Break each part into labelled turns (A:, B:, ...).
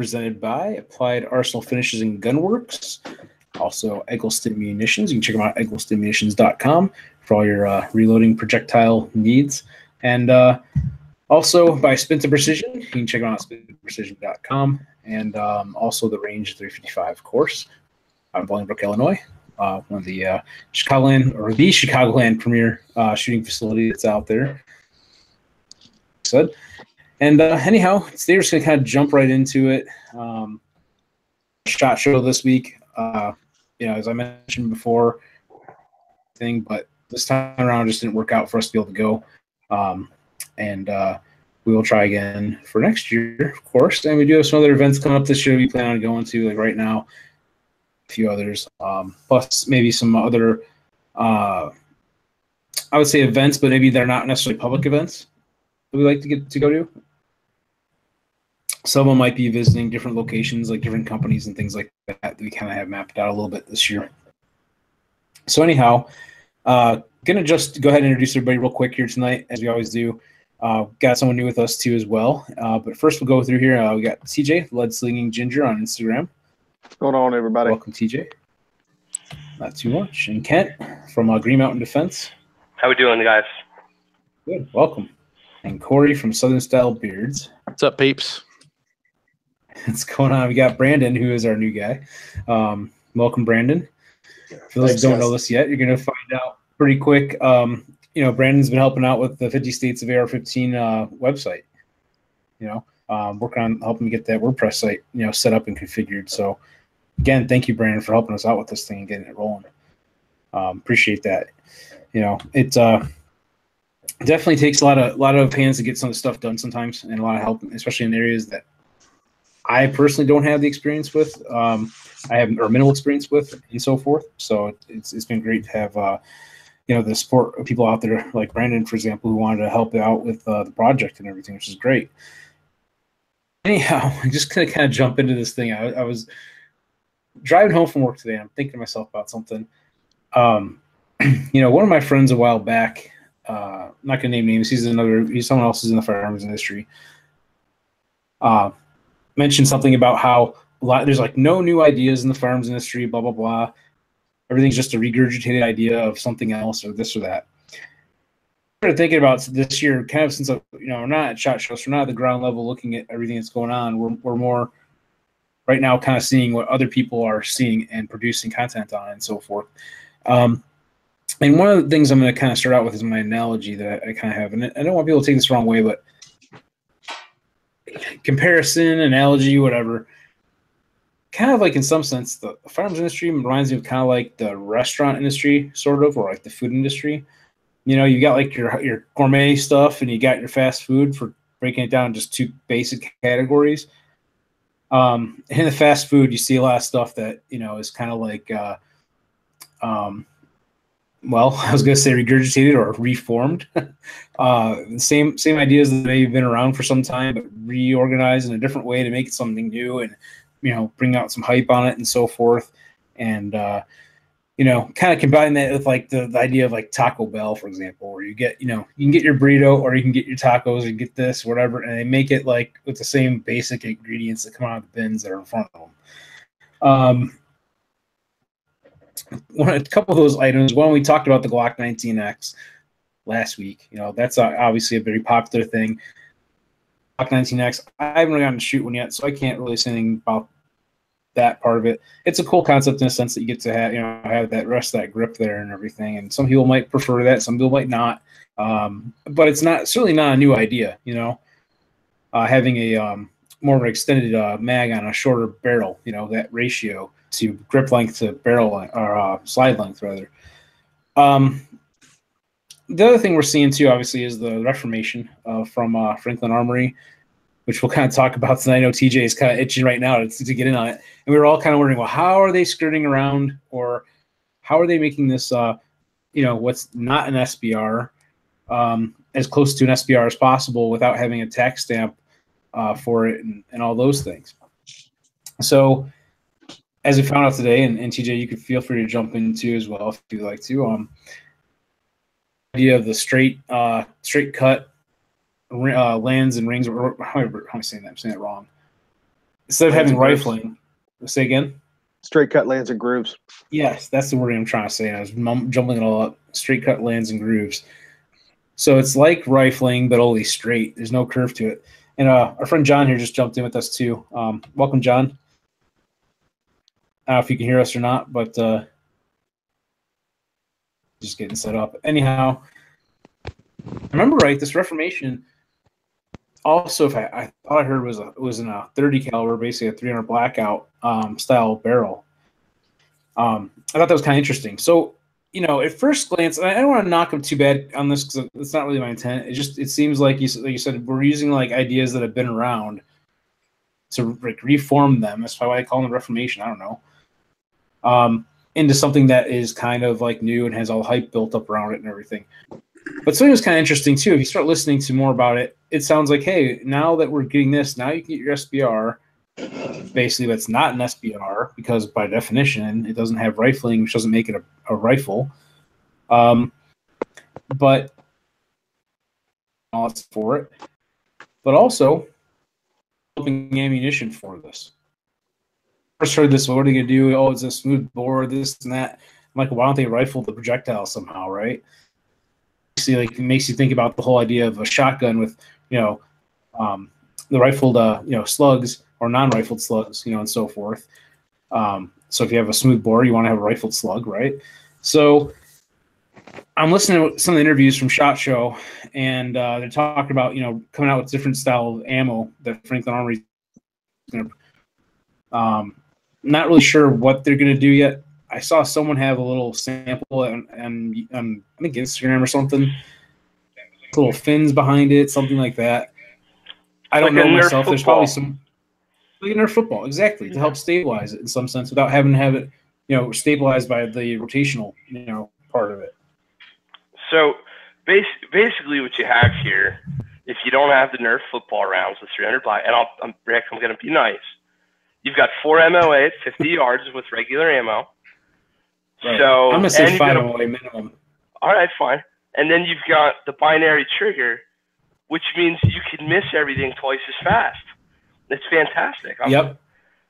A: presented by Applied Arsenal Finishes and Gunworks. Also, Eggleston Munitions. You can check them out at egglestonmunitions.com for all your reloading projectile needs. And also by Spin to Precision. You can check them out at spintoprecision.com. And also the Range 355 course out of Bolingbrook, Illinois. One of the Chicagoland premier shooting facility that's out there. And anyhow, today we're just going to kind of jump right into it. Shot show this week. As I mentioned before, but this time around just didn't work out for us to be able to go. And we will try again for next year, of course. And we do have some other events coming up this year we plan on going to, like right now, a few others, plus maybe some other, I would say events, but maybe they're not necessarily public events that we like to get to go to. Some of them might be visiting different locations, like different companies and things like that we kind of have mapped out a little bit this year. So anyhow, gonna just go ahead and introduce everybody real quick here tonight, as we always do. Got someone new with us too as well. But first we'll go through here. We got TJ, Lead Slinging Ginger on Instagram.
B: What's going on, everybody?
A: Welcome, TJ. Not too much. And Kent from Green Mountain Defense.
C: How we doing, guys?
A: Good. Welcome. And Corey from Southern Style Beards.
D: What's up, peeps?
A: What's going on? We got Brandon, who is our new guy. Welcome, Brandon. For those who don't know this yet, you're going to find out pretty quick. Brandon's been helping out with the 50 States of AR-15 website. Working on helping me get that WordPress site, set up and configured. So, again, thank you, Brandon, for helping us out with this thing and getting it rolling. Appreciate that. It definitely takes a lot of hands to get some of the stuff done sometimes, and a lot of help, especially in areas that I personally don't have the experience with. I have minimal experience with, and so forth. So it's been great to have the support of people out there like Brandon, for example, who wanted to help out with the project and everything, which is great. Anyhow, I'm just gonna kind of jump into this thing. I was driving home from work today, and I'm thinking to myself about something. One of my friends a while back, I'm not gonna name names. He's someone else who's in the firearms industry. Mentioned something about how there's like no new ideas in the firearms industry, blah, blah, blah. Everything's just a regurgitated idea of something else or this or that. I started thinking about this year, kind of since, we're not at SHOT Shows, we're not at the ground level looking at everything that's going on. We're more right now kind of seeing what other people are seeing and producing content on and so forth. And one of the things I'm going to kind of start out with is my analogy that I kind of have. And I don't want people to take this the wrong way, but comparison, analogy, whatever. Kind of like in some sense, the firearms industry reminds me of kind of like the restaurant industry, sort of, or like the food industry. You got like your gourmet stuff and you got your fast food, for breaking it down in just two basic categories. In the fast food, you see a lot of stuff that, is kind of like, I was going to say regurgitated or reformed. Same ideas that maybe been around for some time, but reorganized in a different way to make it something new and, bring out some hype on it and so forth. And, kind of combine that with like the idea of like Taco Bell, for example, where you get, you can get your burrito or you can get your tacos and get this, whatever. And they make it like with the same basic ingredients that come out of the bins that are in front of them. A couple of those items. One, we talked about the Glock 19X last week. That's obviously a very popular thing. Glock 19X. I haven't really gotten to shoot one yet, so I can't really say anything about that part of it. It's a cool concept in a sense that you get to have that rest, that grip there and everything. And some people might prefer that, some people might not. But it's certainly not a new idea. Having a more of an extended mag on a shorter barrel. That ratio to grip length to barrel length, or slide length rather. The other thing we're seeing too, obviously, is the Reformation from Franklin Armory, which we'll kind of talk about tonight. I know TJ is kind of itching right now to get in on it, and we were all kind of wondering, well, how are they skirting around, or how are they making this, what's not an SBR, as close to an SBR as possible without having a tax stamp for it and all those things. So, as we found out today, and TJ, you could feel free to jump in too as well if you'd like to. Idea of the straight cut lands and rings. How am I saying that? I'm saying that wrong. instead of having rifling, say again.
B: Straight cut lands and grooves.
A: Yes, that's the word I'm trying to say. I was jumbling it all up. Straight cut lands and grooves. So it's like rifling, but only straight. There's no curve to it. And our friend John here just jumped in with us too. Welcome, John. I don't know if you can hear us or not, but just getting set up. Anyhow, I remember right, this Reformation. Also, if I thought I heard it was in a 30 caliber, basically a 300 blackout style barrel. I thought that was kind of interesting. So, at first glance, I don't want to knock him too bad on this because it's not really my intent. It seems like you said we're using like ideas that have been around to like reform them. That's why I call them Reformation. I don't know. Into something that is kind of like new and has all hype built up around it and everything. But something was kind of interesting too. If you start listening to more about it, it sounds like, hey, now that we're getting this, now you can get your SBR. Basically, that's not an SBR because by definition, it doesn't have rifling, which doesn't make it a rifle. But it's for it. But also, developing ammunition for this. First heard this, what are they going to do? Oh, it's a smooth bore, this and that. I'm like, why don't they rifle the projectile somehow, right? See, like, it makes you think about the whole idea of a shotgun with, the rifled, slugs or non-rifled slugs, and so forth. So if you have a smooth bore, you want to have a rifled slug, right? So I'm listening to some of the interviews from SHOT Show, and they're talking about, coming out with different style of ammo that Franklin Armory is going to. Not really sure what they're going to do yet. I saw someone have a little sample and I think Instagram or something. Little fins behind it, something like that. I don't know myself. There's probably some like a Nerf football, exactly, to help stabilize it in some sense without having to have it, stabilized by the rotational, part of it.
C: So basically, what you have here, if you don't have the Nerf football rounds with 300 black, and I'm going to be nice. You've got 4 MOA at 50 yards with regular ammo.
A: Right.
C: So
A: I'm gonna say 5 MOA minimum.
C: All right, fine. And then you've got the binary trigger, which means you can miss everything twice as fast. It's fantastic.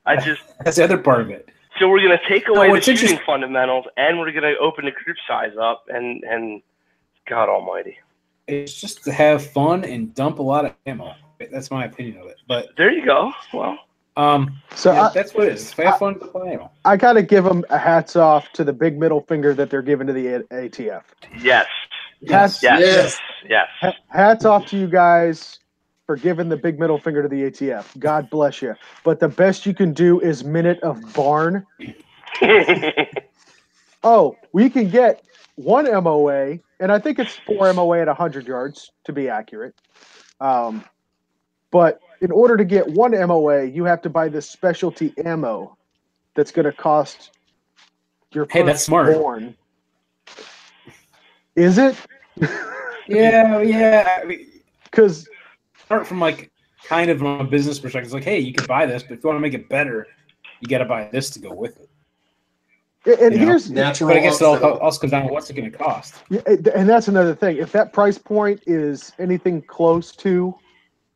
A: That's the other part of it.
C: So we're going to take away the shooting fundamentals, and we're going to open the group size up, and God almighty.
A: It's just to have fun and dump a lot of ammo. That's my opinion of it. But
C: there you go. Well,
A: that's what it is. Have fun with the ammo.
B: I got to give them a hats off to the big middle finger that they're giving to the ATF.
C: Yes.
B: Yes. Hats off to you guys for giving the big middle finger to the ATF. God bless you. But the best you can do is minute of barn. Oh, we can get 1 MOA, and I think it's 4 MOA at 100 yards, to be accurate. But in order to get 1 MOA, you have to buy this specialty ammo that's going to cost your
A: that's smart.
B: born. Is it?
A: Yeah.
B: Because
A: start from kind of from a business perspective, it's like, hey, you can buy this, but if you want to make it better, you got to buy this to go with it.
B: And here's
D: natural.
A: But I guess it also comes down to what's it going to cost.
B: Yeah, and that's another thing. If that price point is anything close to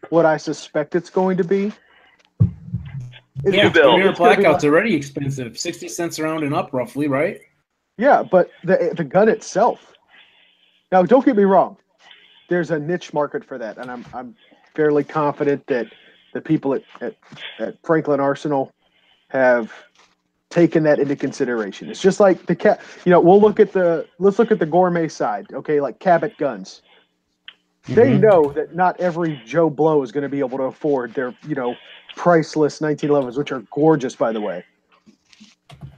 B: what I suspect it's going to be,
A: blackout's already expensive, 60 cents a round and up, roughly, right?
B: Yeah, but the gun itself. Now, don't get me wrong. There's a niche market for that, and I'm fairly confident that the people at Franklin Arsenal have taken that into consideration. It's just like the let's look at the gourmet side, okay, like Cabot guns. They know that not every Joe Blow is going to be able to afford their, priceless 1911s, which are gorgeous, by the way.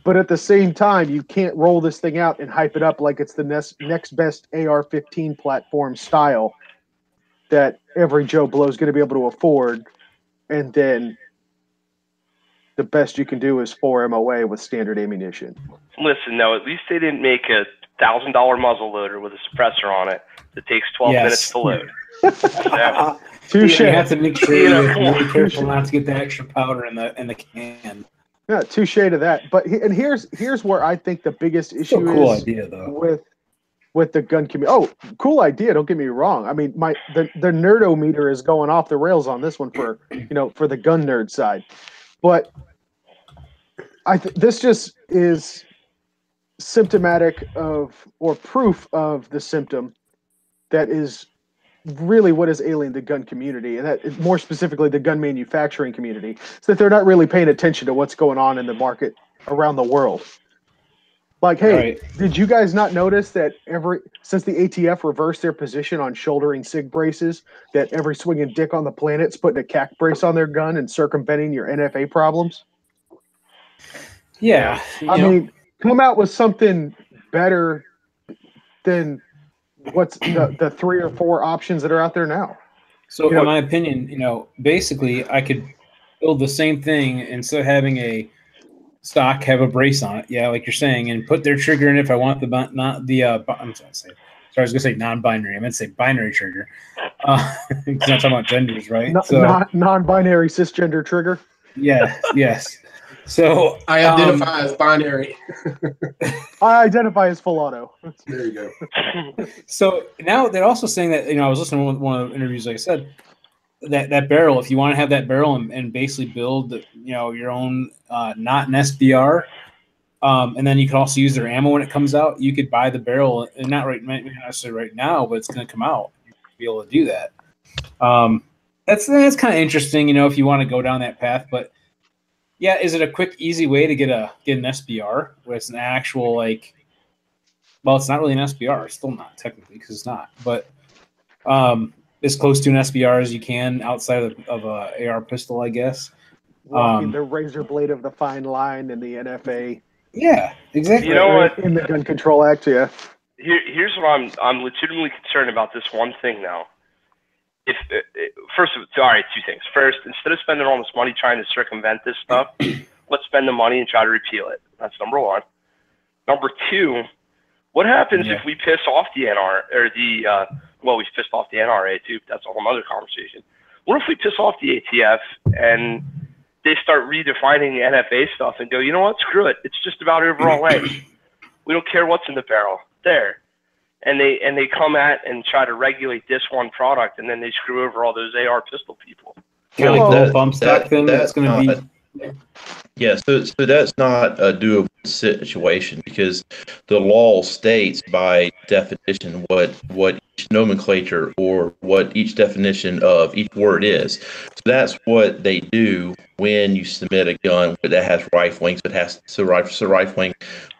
B: But at the same time, you can't roll this thing out and hype it up like it's the next best AR-15 platform style that every Joe Blow is going to be able to afford, and then the best you can do is 4 MOA with standard ammunition.
C: Listen, no, at least they didn't make a $1,000 muzzle loader with a suppressor on it that takes 12 minutes to load. So,
B: touche.
A: You have to make sure you're really careful not to get the extra powder in the can.
B: Yeah, touche to that. But here's where I think the biggest issue is
A: idea, though.
B: with the gun community. Oh, cool idea. Don't get me wrong. I mean, the nerdometer is going off the rails on this one for the gun nerd side. But this just is symptomatic of, or proof of, the symptom that is really what is ailing the gun community, and that is more specifically the gun manufacturing community. It's that they're not really paying attention to what's going on in the market around the world. Like, hey,
A: Right.
B: did you guys not notice that since the ATF reversed their position on shouldering SIG braces, that every swinging dick on the planet's putting a CAC brace on their gun and circumventing your NFA problems?
A: Yeah.
B: I mean, come out with something better than what's the 3 or 4 options that are out there now.
A: So in my opinion, basically I could build the same thing instead of having a stock have a brace on it. Yeah, like you're saying, and put their trigger in if I want I'm sorry, I was gonna say non-binary. I meant to say binary trigger. Because I'm not talking about genders, right?
B: Not non-binary cisgender trigger.
A: Yeah, yes. So
D: I identify as binary.
B: I identify as full auto.
D: There you go.
A: So now they're also saying that, I was listening to one of the interviews, like I said, that barrel, if you want to have that barrel and basically build, your own, not an SBR, and then you can also use their ammo when it comes out. You could buy the barrel, and not necessarily right now, but it's going to come out. You'll be able to do that. That's kind of interesting, if you want to go down that path. But yeah, is it a quick, easy way to get an SBR where it's an actual it's not really an SBR. It's still not technically because it's not, but as close to an SBR as you can outside of a AR pistol, I guess.
B: Walking the razor blade of the fine line in the NFA.
A: Yeah, exactly.
C: You know what?
B: In the Gun Control Act, yeah.
C: Here's what I'm legitimately concerned about this one thing now. All right, 2 things. First, instead of spending all this money trying to circumvent this stuff, let's spend the money and try to repeal it. That's number 1. Number 2, what happens if we piss off the NR or we pissed off the NRA too? That's a whole other conversation. What if we piss off the ATF and they start redefining NFA stuff and go, you know what? Screw it. It's just about overall length. We don't care what's in the barrel. There. And they come at and try to regulate this one product, and then they screw over all those AR pistol people.
A: Kind of like the bump stock thing that's going to be.
E: Yeah, so that's not a doable situation because the law states by definition what each nomenclature or what each definition of each word is. So that's what they do when you submit a gun that has rifling. So rifling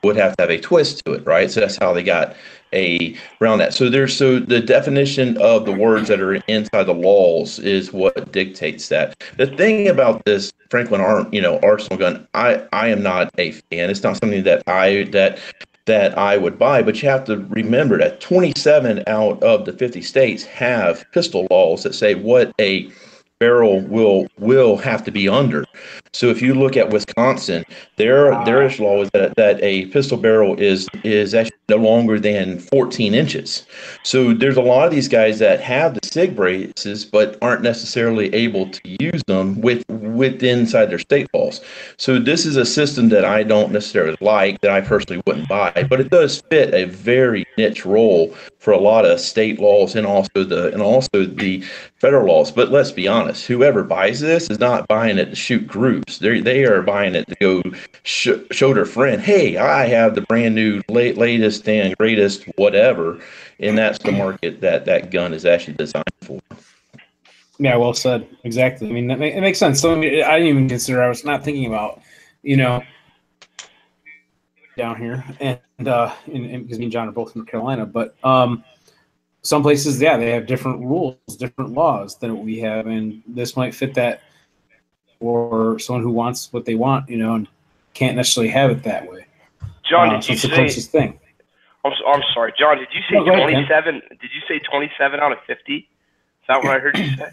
E: would have to have a twist to it, right? So that's how they got around that. So the definition of the words that are inside the laws is what dictates that. The thing about this Franklin arsenal gun, I am not a fan. It's not something that I would buy, but you have to remember that 27 out of the 50 states have pistol laws that say what a barrel will have to be under. So if you look at Wisconsin, their law is that a pistol barrel is actually no longer than 14 inches. So there's a lot of these guys that have the SIG braces but aren't necessarily able to use them inside their state laws. So this is a system that I don't necessarily like, that I personally wouldn't buy, but it does fit a very niche role for a lot of state laws and also the federal laws. But let's be honest, whoever buys this is not buying it to shoot groups. They are buying it to go show their friend, hey, I have the brand new latest and greatest whatever, and that's the market that gun is actually designed for.
A: Yeah, well said. Exactly. I mean, it makes sense. So I didn't even consider. I was not thinking about, down here, and because me and John are both from Carolina, but some places, yeah, they have different rules, different laws than what we have, and this might fit that for someone who wants what they want, and can't necessarily have it that way.
C: John, did you
A: it's the
C: say?
A: closest thing.
C: I'm sorry, John. Did you say 27? Did you say 27 out of 50? Is that what I heard you say?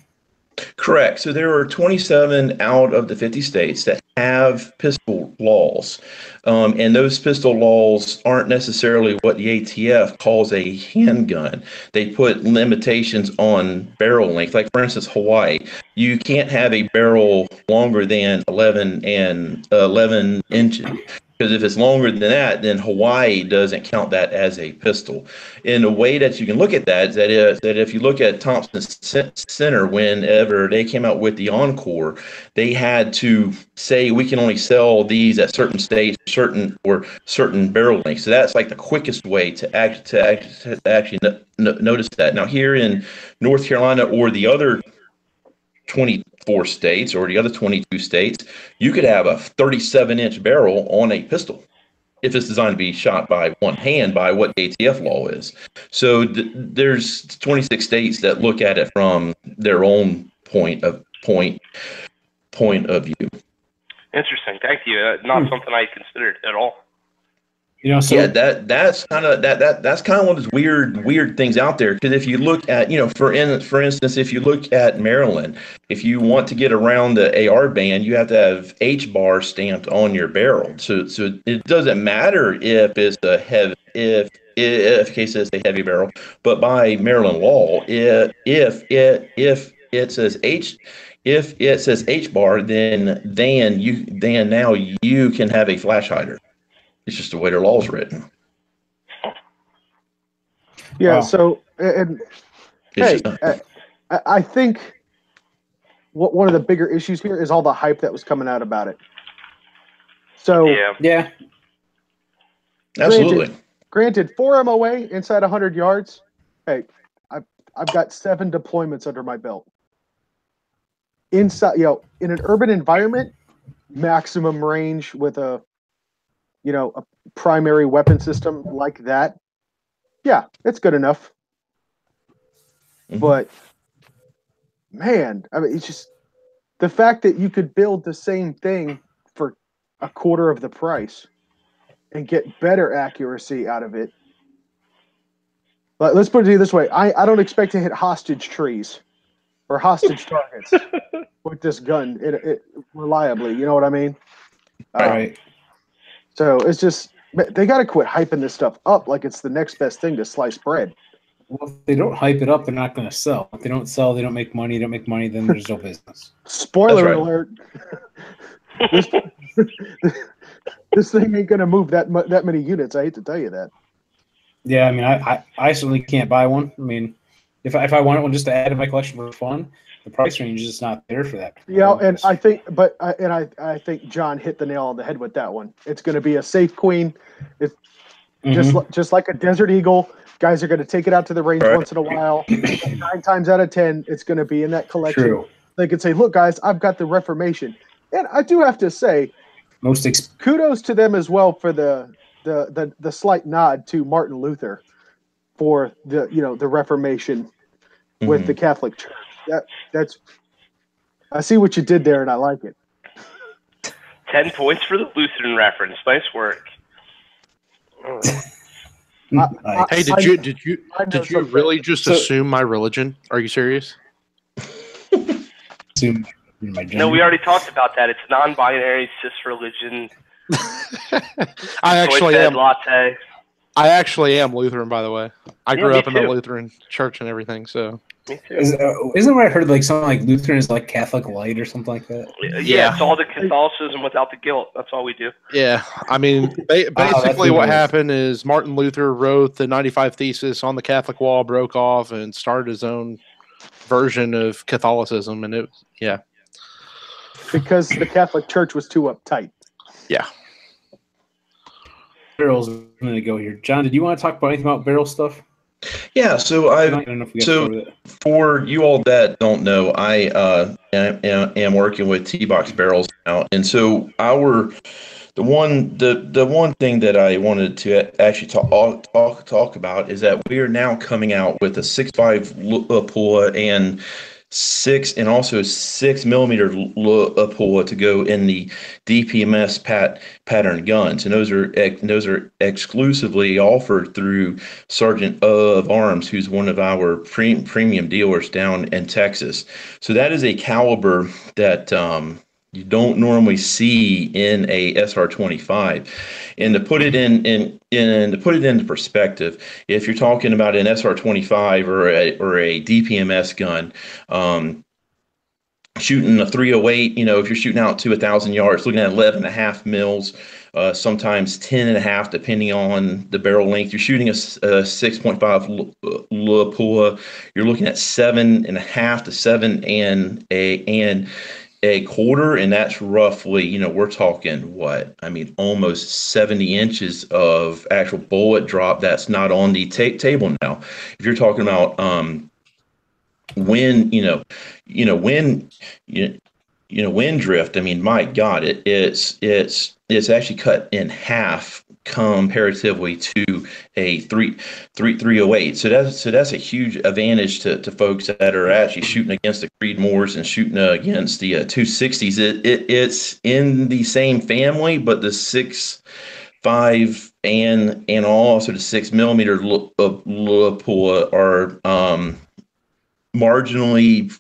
E: Correct. So there are 27 out of the 50 states that have pistol laws. And those pistol laws aren't necessarily what the ATF calls a handgun. They put limitations on barrel length. Like, for instance, Hawaii, you can't have a barrel longer than 11 inches. Because if it's longer than that, then Hawaii doesn't count that as a pistol. And the way that you can look at that is that if you look at Thompson Center, whenever they came out with the Encore, they had to say we can only sell these at certain states, certain barrel lengths. So that's like the quickest way to actually notice that. Now here in North Carolina or the other 24 states or the other 22 states, you could have a 37-inch barrel on a pistol if it's designed to be shot by one hand by what ATF law is. So there's 26 states that look at it from their own point of view.
C: Interesting. Thank you. Not something I considered at all.
A: So
E: yeah, that's kind of one of those weird things out there. Because if you look at, for instance, if you look at Maryland, if you want to get around the AR ban, you have to have H bar stamped on your barrel. So it doesn't matter if it's a heavy, if case says a heavy barrel, but by Maryland law, if it says H bar, then now you can have a flash hider. It's just the way their law is written.
B: Yeah.
A: Wow.
B: So, and hey, I think one of the bigger issues here is all the hype that was coming out about it. So,
A: yeah,
E: Absolutely.
B: Granted, 4 MOA inside 100 yards. Hey, I've got 7 deployments under my belt. Inside, in an urban environment, maximum range with a primary weapon system like that, yeah, it's good enough.
E: Mm-hmm.
B: But man, I mean, it's just the fact that you could build the same thing for a quarter of the price and get better accuracy out of it. But let's put it this way: I don't expect to hit hostage trees or hostage targets with this gun it reliably. You know what I mean?
A: right.
B: So it's just, they got to quit hyping this stuff up like it's the next best thing to slice bread.
A: Well, if they don't hype it up, they're not going to sell. If they don't sell, they don't make money. They don't make money, then there's no business.
B: Spoiler
E: That's right.
B: alert. This thing ain't going to move that many units. I hate to tell you that.
A: Yeah, I mean, I certainly can't buy one. I mean, if I wanted one just to add to my collection for fun, the price range is just not there for that.
B: Yeah, and I think, I think John hit the nail on the head with that one. It's going to be a safe queen. It's just like a Desert Eagle. Guys are going to take it out to the range once in a while. 9 times out of 10, it's going to be in that collection.
A: True.
B: They can say, "Look, guys, I've got the Reformation," and I do have to say, kudos to them as well for the slight nod to Martin Luther for the Reformation with the Catholic Church. That's I see what you did there, and I like it.
C: 10 points for the Lutheran reference. Nice work.
F: Hey, did you really just assume my religion? Are you serious?
A: Assume my gender?
C: No, we already talked about that. It's non-binary cis religion.
F: I actually am.
C: Latte.
F: I actually am Lutheran, by the way. I grew up in the Lutheran church and everything, so.
C: Me too.
A: Isn't what I heard, like something like Lutheran is like Catholic light or something like that?
C: Yeah, it's all the Catholicism without the guilt. That's all we do.
F: Yeah, I mean, basically what happened is Martin Luther wrote the 95 Thesis on the Catholic wall, broke off, and started his own version of Catholicism, and
B: because the Catholic Church was too uptight.
F: Yeah.
A: Barrels, I'm going to go here. John, did you want to talk about anything about barrel stuff?
E: Yeah, so for you all that don't know, I am working with TBox barrels now, and so the one thing that I wanted to actually talk about is that we are now coming out with a 6.5 pull and 6 millimeter pull to go in the DPMS pattern guns, and those are exclusively offered through Sergeant of Arms, who's one of our premium dealers down in Texas. So that is a caliber that you don't normally see in a SR25. And to put it into perspective, if you're talking about an SR25 or a DPMS gun, shooting a 308, if you're shooting out to 1,000 yards, looking at 11.5 mils, sometimes 10.5, depending on the barrel length. You're shooting a 6.5 Lapua. You're looking at 7.5 to 7.25, and that's roughly, we're talking almost 70 inches of actual bullet drop. That's not on the table now. If you're talking about wind drift. I mean, my God, it's actually cut in half comparatively to a 308. So that's a huge advantage to folks that are actually shooting against the Creedmoors and shooting against the 260s. It's in the same family, but the 6.5 and also the 6mm Lapua are marginally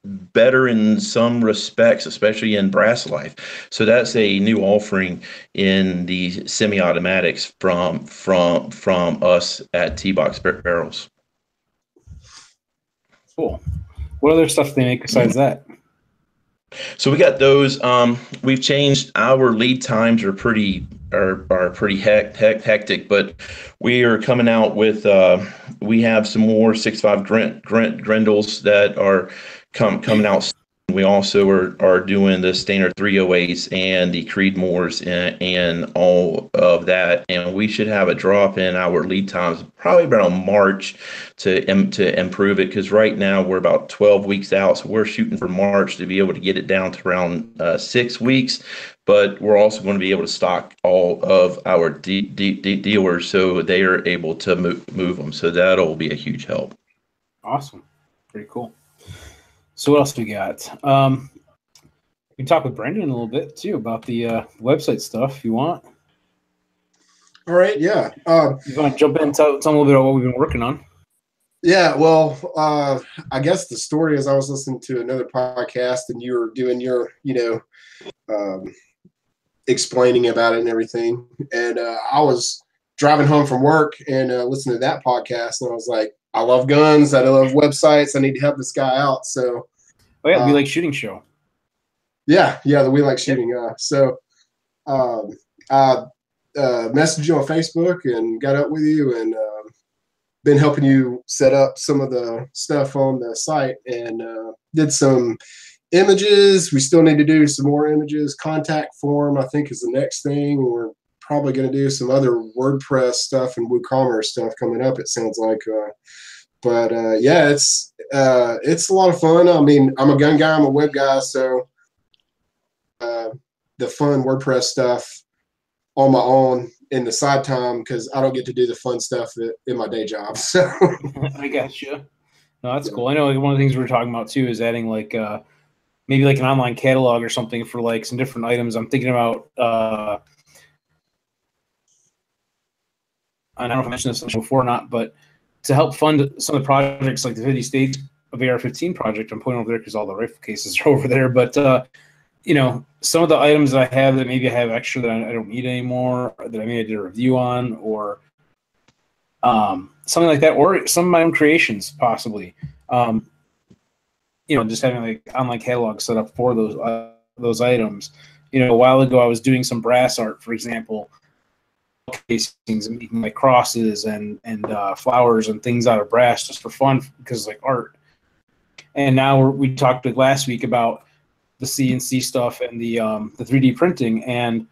E: better in some respects, especially in brass life. So that's a new offering in the semi-automatics from us at TBox Barrels.
A: Cool. What other stuff do they make besides that?
E: So we got those. We've changed our lead times are pretty hectic, but we are coming out with we have some more 6.5 Grendels that are coming out. We also are doing the standard 308s and the Creedmoors and all of that, and we should have a drop in our lead times probably around March to improve it, because right now we're about 12 weeks out, so we're shooting for March to be able to get it down to around 6 weeks. But we're also going to be able to stock all of our dealers so they are able to move them. So that'll be a huge help.
A: Awesome. Pretty cool. So what else we got? We can talk with Brendan a little bit too about the website stuff if you want.
D: All right, yeah.
A: You want to jump in and tell them a little bit about what we've been working on?
D: Yeah, well, I guess the story is I was listening to another podcast and you were doing your, explaining about it and everything. And I was driving home from work and listening to that podcast, and I was like, I love guns. I love websites. I need to help this guy out. So,
A: oh yeah, We Like Shooting show.
D: Yeah, the We Like Shooting. So, I messaged you on Facebook and got up with you and been helping you set up some of the stuff on the site and did some images. We still need to do some more images. Contact form, I think, is the next thing. We're probably going to do some other WordPress stuff and WooCommerce stuff coming up, it sounds like. But yeah, it's a lot of fun. I mean, I'm a gun guy, I'm a web guy, so the fun WordPress stuff on my own in the side time, because I don't get to do the fun stuff in my day job. So
A: I got you. No, that's cool. I know one of the things we were talking about too is adding maybe an online catalog or something for some different items. I'm thinking about I don't know if I mentioned this before or not, but to help fund some of the projects like the 50 States of AR-15 project, I'm pointing over there because all the rifle cases are over there. But some of the items that I have that maybe I have extra that I don't need anymore, that I maybe did a review on, or something like that, or some of my own creations possibly. Just having online catalog set up for those items. A while ago I was doing some brass art, for example, casings and making crosses and flowers and things out of brass just for fun because it's art. And now we talked last week about the CNC stuff and the 3D printing, and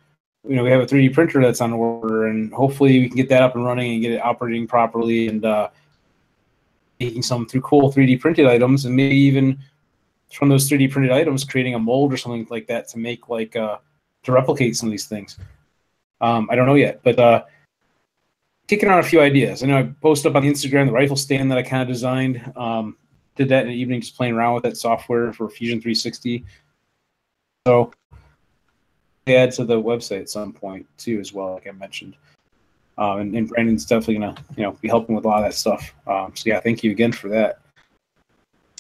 A: we have a 3D printer that's on order, and hopefully we can get that up and running and get it operating properly, and making some cool 3D printed items, and maybe even from those 3D printed items creating a mold or something like that to make to replicate some of these things. I don't know yet, but kicking around a few ideas. I know I posted up on Instagram the rifle stand that I kind of designed. Did that in the evening, just playing around with that software for Fusion 360. So add to the website at some point too, as well, like I mentioned. And Brandon's definitely gonna be helping with a lot of that stuff. So yeah, thank you again for that.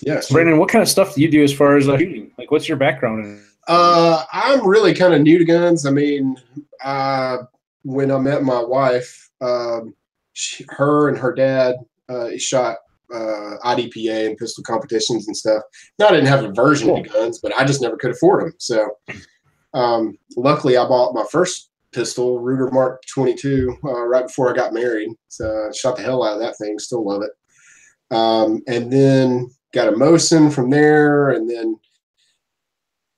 D: Yeah,
A: so Brandon, what kind of stuff do you do as far as shooting? What's your background in?
D: I'm really kind of new to guns. I mean, when I met my wife, her and her dad shot IDPA and pistol competitions and stuff. Now I didn't have an aversion to guns, but I just never could afford them. So luckily I bought my first pistol, Ruger Mark 22, right before I got married. So I shot the hell out of that thing. Still love it. And then got a Mosin from there, and then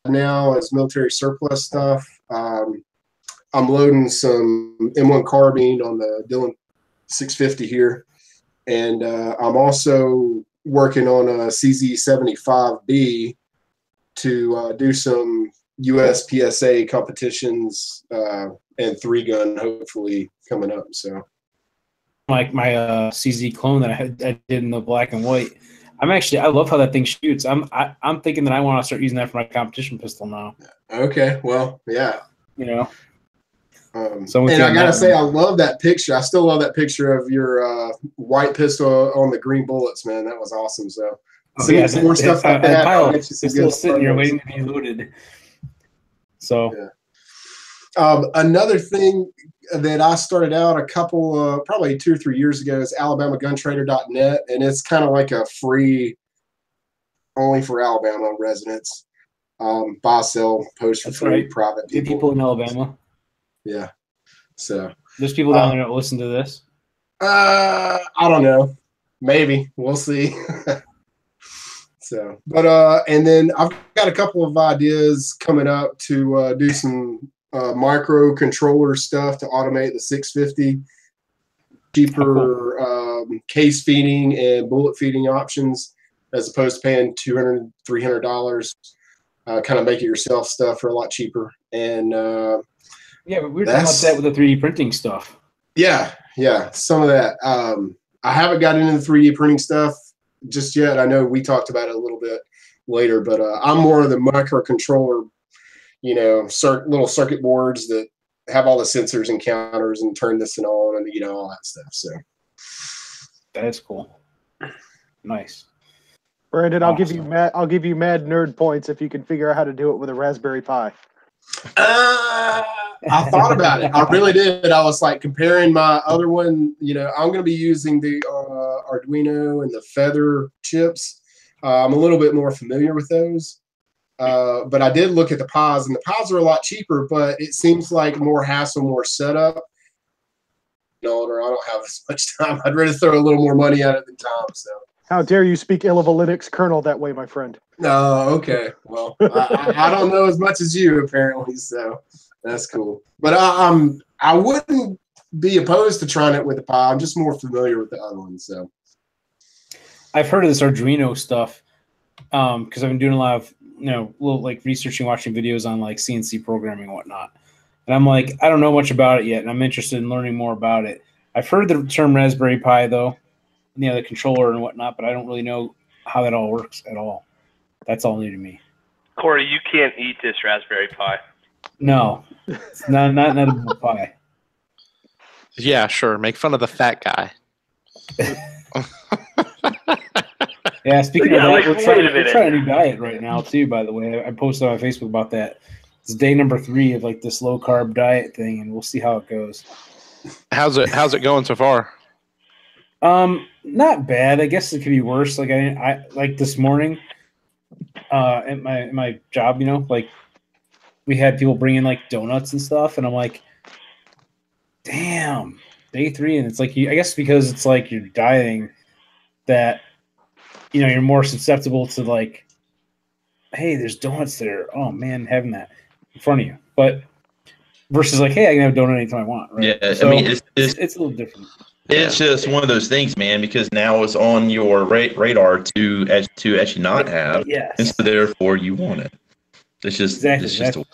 D: now it's military surplus stuff. I'm loading some M1 carbine on the Dillon 650 here, and I'm also working on a CZ75B to do some USPSA competitions and 3-gun hopefully coming up. So
A: like my CZ clone that I did in the black and white. I love how that thing shoots. I'm thinking that I want to start using that for my competition pistol now.
D: Okay, well, yeah,
A: you know.
D: And I gotta say, I love that picture. I still love that picture of your white pistol on the green bullets, man. That was awesome. So, some more stuff like that.
A: It's still sitting here waiting to be loaded. So,
D: another thing that I started out a couple, probably 2 or 3 years ago is AlabamaGunTrader.net, and it's kind of like a free, only for Alabama residents. Buy, sell, post for free, private
A: people in Alabama.
D: Yeah. So
A: there's people down there that listen to this.
D: I don't know. Maybe. We'll see. So, but and then I've got a couple of ideas coming up to do some microcontroller stuff to automate the 650. Cheaper case feeding and bullet feeding options as opposed to paying $200, $300. Kind of make it yourself stuff for a lot cheaper. And
A: yeah, but we were talking about that with the 3D printing stuff.
D: Yeah, some of that. I haven't gotten into the 3D printing stuff just yet. I know we talked about it a little bit later, but I'm more of the microcontroller, little circuit boards that have all the sensors and counters and turn this and on and, all that stuff. So
A: that's cool. Nice.
B: Brandon, awesome. I'll give you mad nerd points if you can figure out how to do it with a Raspberry Pi.
D: I thought about it. I really did. I was like comparing my other one. I'm going to be using the Arduino and the Feather chips. I'm a little bit more familiar with those. But I did look at the Pis, and the Pis are a lot cheaper, but it seems like more hassle, more setup. I don't have as much time. I'd rather throw a little more money at it than time. So.
B: How dare you speak ill of a Linux kernel that way, my friend?
D: No, okay. Well, I don't know as much as you, apparently, so that's cool. But I wouldn't be opposed to trying it with the Pi. I'm just more familiar with the other one. So
A: I've heard of this Arduino stuff because I've been doing a lot of, little like researching, watching videos on like CNC programming and whatnot. And I'm like, I don't know much about it yet, and I'm interested in learning more about it. I've heard the term Raspberry Pi, though, the controller and whatnot, but I don't really know how that all works at all. That's all new to me.
C: Corey, you can't eat this Raspberry Pi.
A: No, it's not a pie.
F: Yeah, sure. Make fun of the fat guy.
A: Yeah, speaking of that, we're trying a new diet right now, too, by the way. I posted on Facebook about that. It's day number 3 of like this low-carb diet thing, and we'll see how it goes.
F: How's it going so far?
A: Not bad. I guess it could be worse. Like I like this morning, at my job, like we had people bring in like donuts and stuff, and I'm like, damn, day 3, and it's like I guess because it's like you're dieting that, you're more susceptible to like, hey, there's donuts there. Oh man, having that in front of you, but versus like, hey, I can have a donut anytime I want. Right?
E: Yeah,
A: so
E: I mean
A: it's a little different.
E: It's just one of those things, man, because now it's on your radar to actually not have, and so therefore you want it. It's just
A: exactly.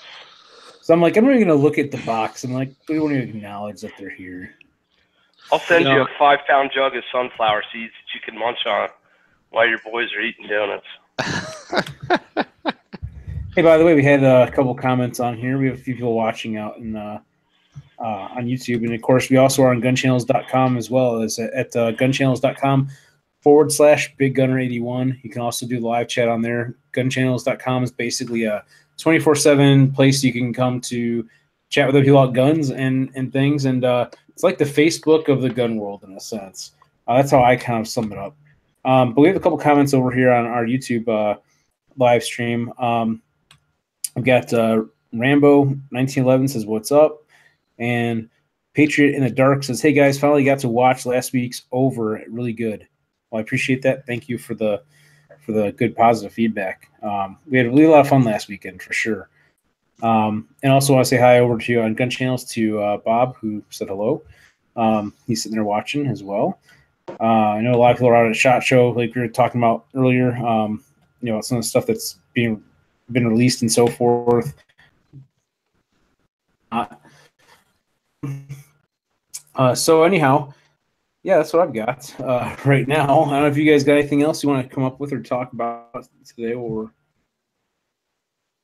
A: So I'm like, I'm not even going to look at the box. I'm like, we won't even acknowledge that they're here.
C: I'll send you a 5-pound jug of sunflower seeds that you can munch on while your boys are eating donuts.
A: Hey, by the way, we had a couple comments on here. We have a few people watching out in on YouTube, and of course we also are on gunchannels.com as well as at gunchannels.com/BigGunner81. You can also do live chat on there. Gunchannels.com is basically a 24/7 place you can come to chat with other people about guns and things, and it's like the Facebook of the gun world in a sense. That's how I kind of sum it up. But we have a couple comments over here on our YouTube live stream. We've got Rambo1911 says, "What's up?" And Patriot in the Dark says, "Hey guys, finally got to watch last week's over. Really good." Well, I appreciate that. Thank you for the good positive feedback. We had a really lot of fun last weekend for sure. And also want to say hi over to on Gun Channels to Bob, who said hello. He's sitting there watching as well. I know a lot of people are out at SHOT Show, like we were talking about earlier. Some of the stuff that's been released and so forth. So anyhow, yeah, that's what I've got right now. I don't know if you guys got anything else you want to come up with or talk about today, or what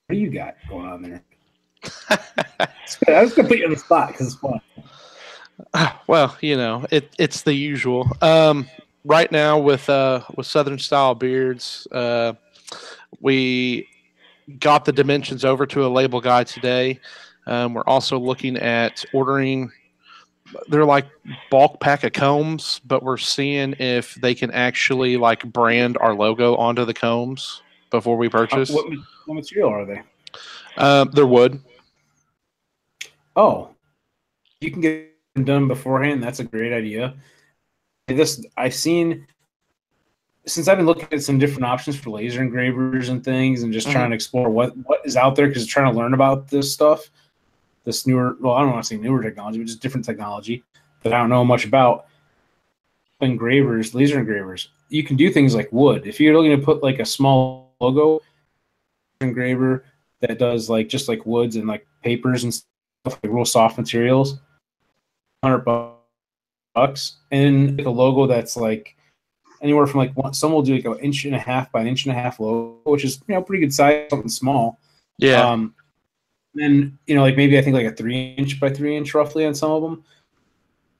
A: do you got going on there? I was going to put you on the spot because it's fun.
F: Well, it's the usual. Right now with Southern Style Beards, we got the dimensions over to a label guy today. We're also looking at ordering. They're like bulk pack of combs, but we're seeing if they can actually like brand our logo onto the combs before we purchase.
A: What material are they?
F: They're wood.
A: Oh, you can get them done beforehand. That's a great idea. I've seen, since I've been looking at some different options for laser engravers and things, and just trying to explore what is out there, because trying to learn about this stuff. This newer, well, I don't want to say newer technology, but just different technology that I don't know much about. Engravers, laser engravers, you can do things like wood. If you're looking to put like a small logo engraver that does like just like woods and like papers and stuff, like real soft materials, $100, and like a logo that's like anywhere from like some will do like an 1.5 inches by 1.5 inches logo, which is pretty good size, something small.
F: Yeah.
A: Then like maybe I think like a 3 inch by 3 inch roughly on some of them.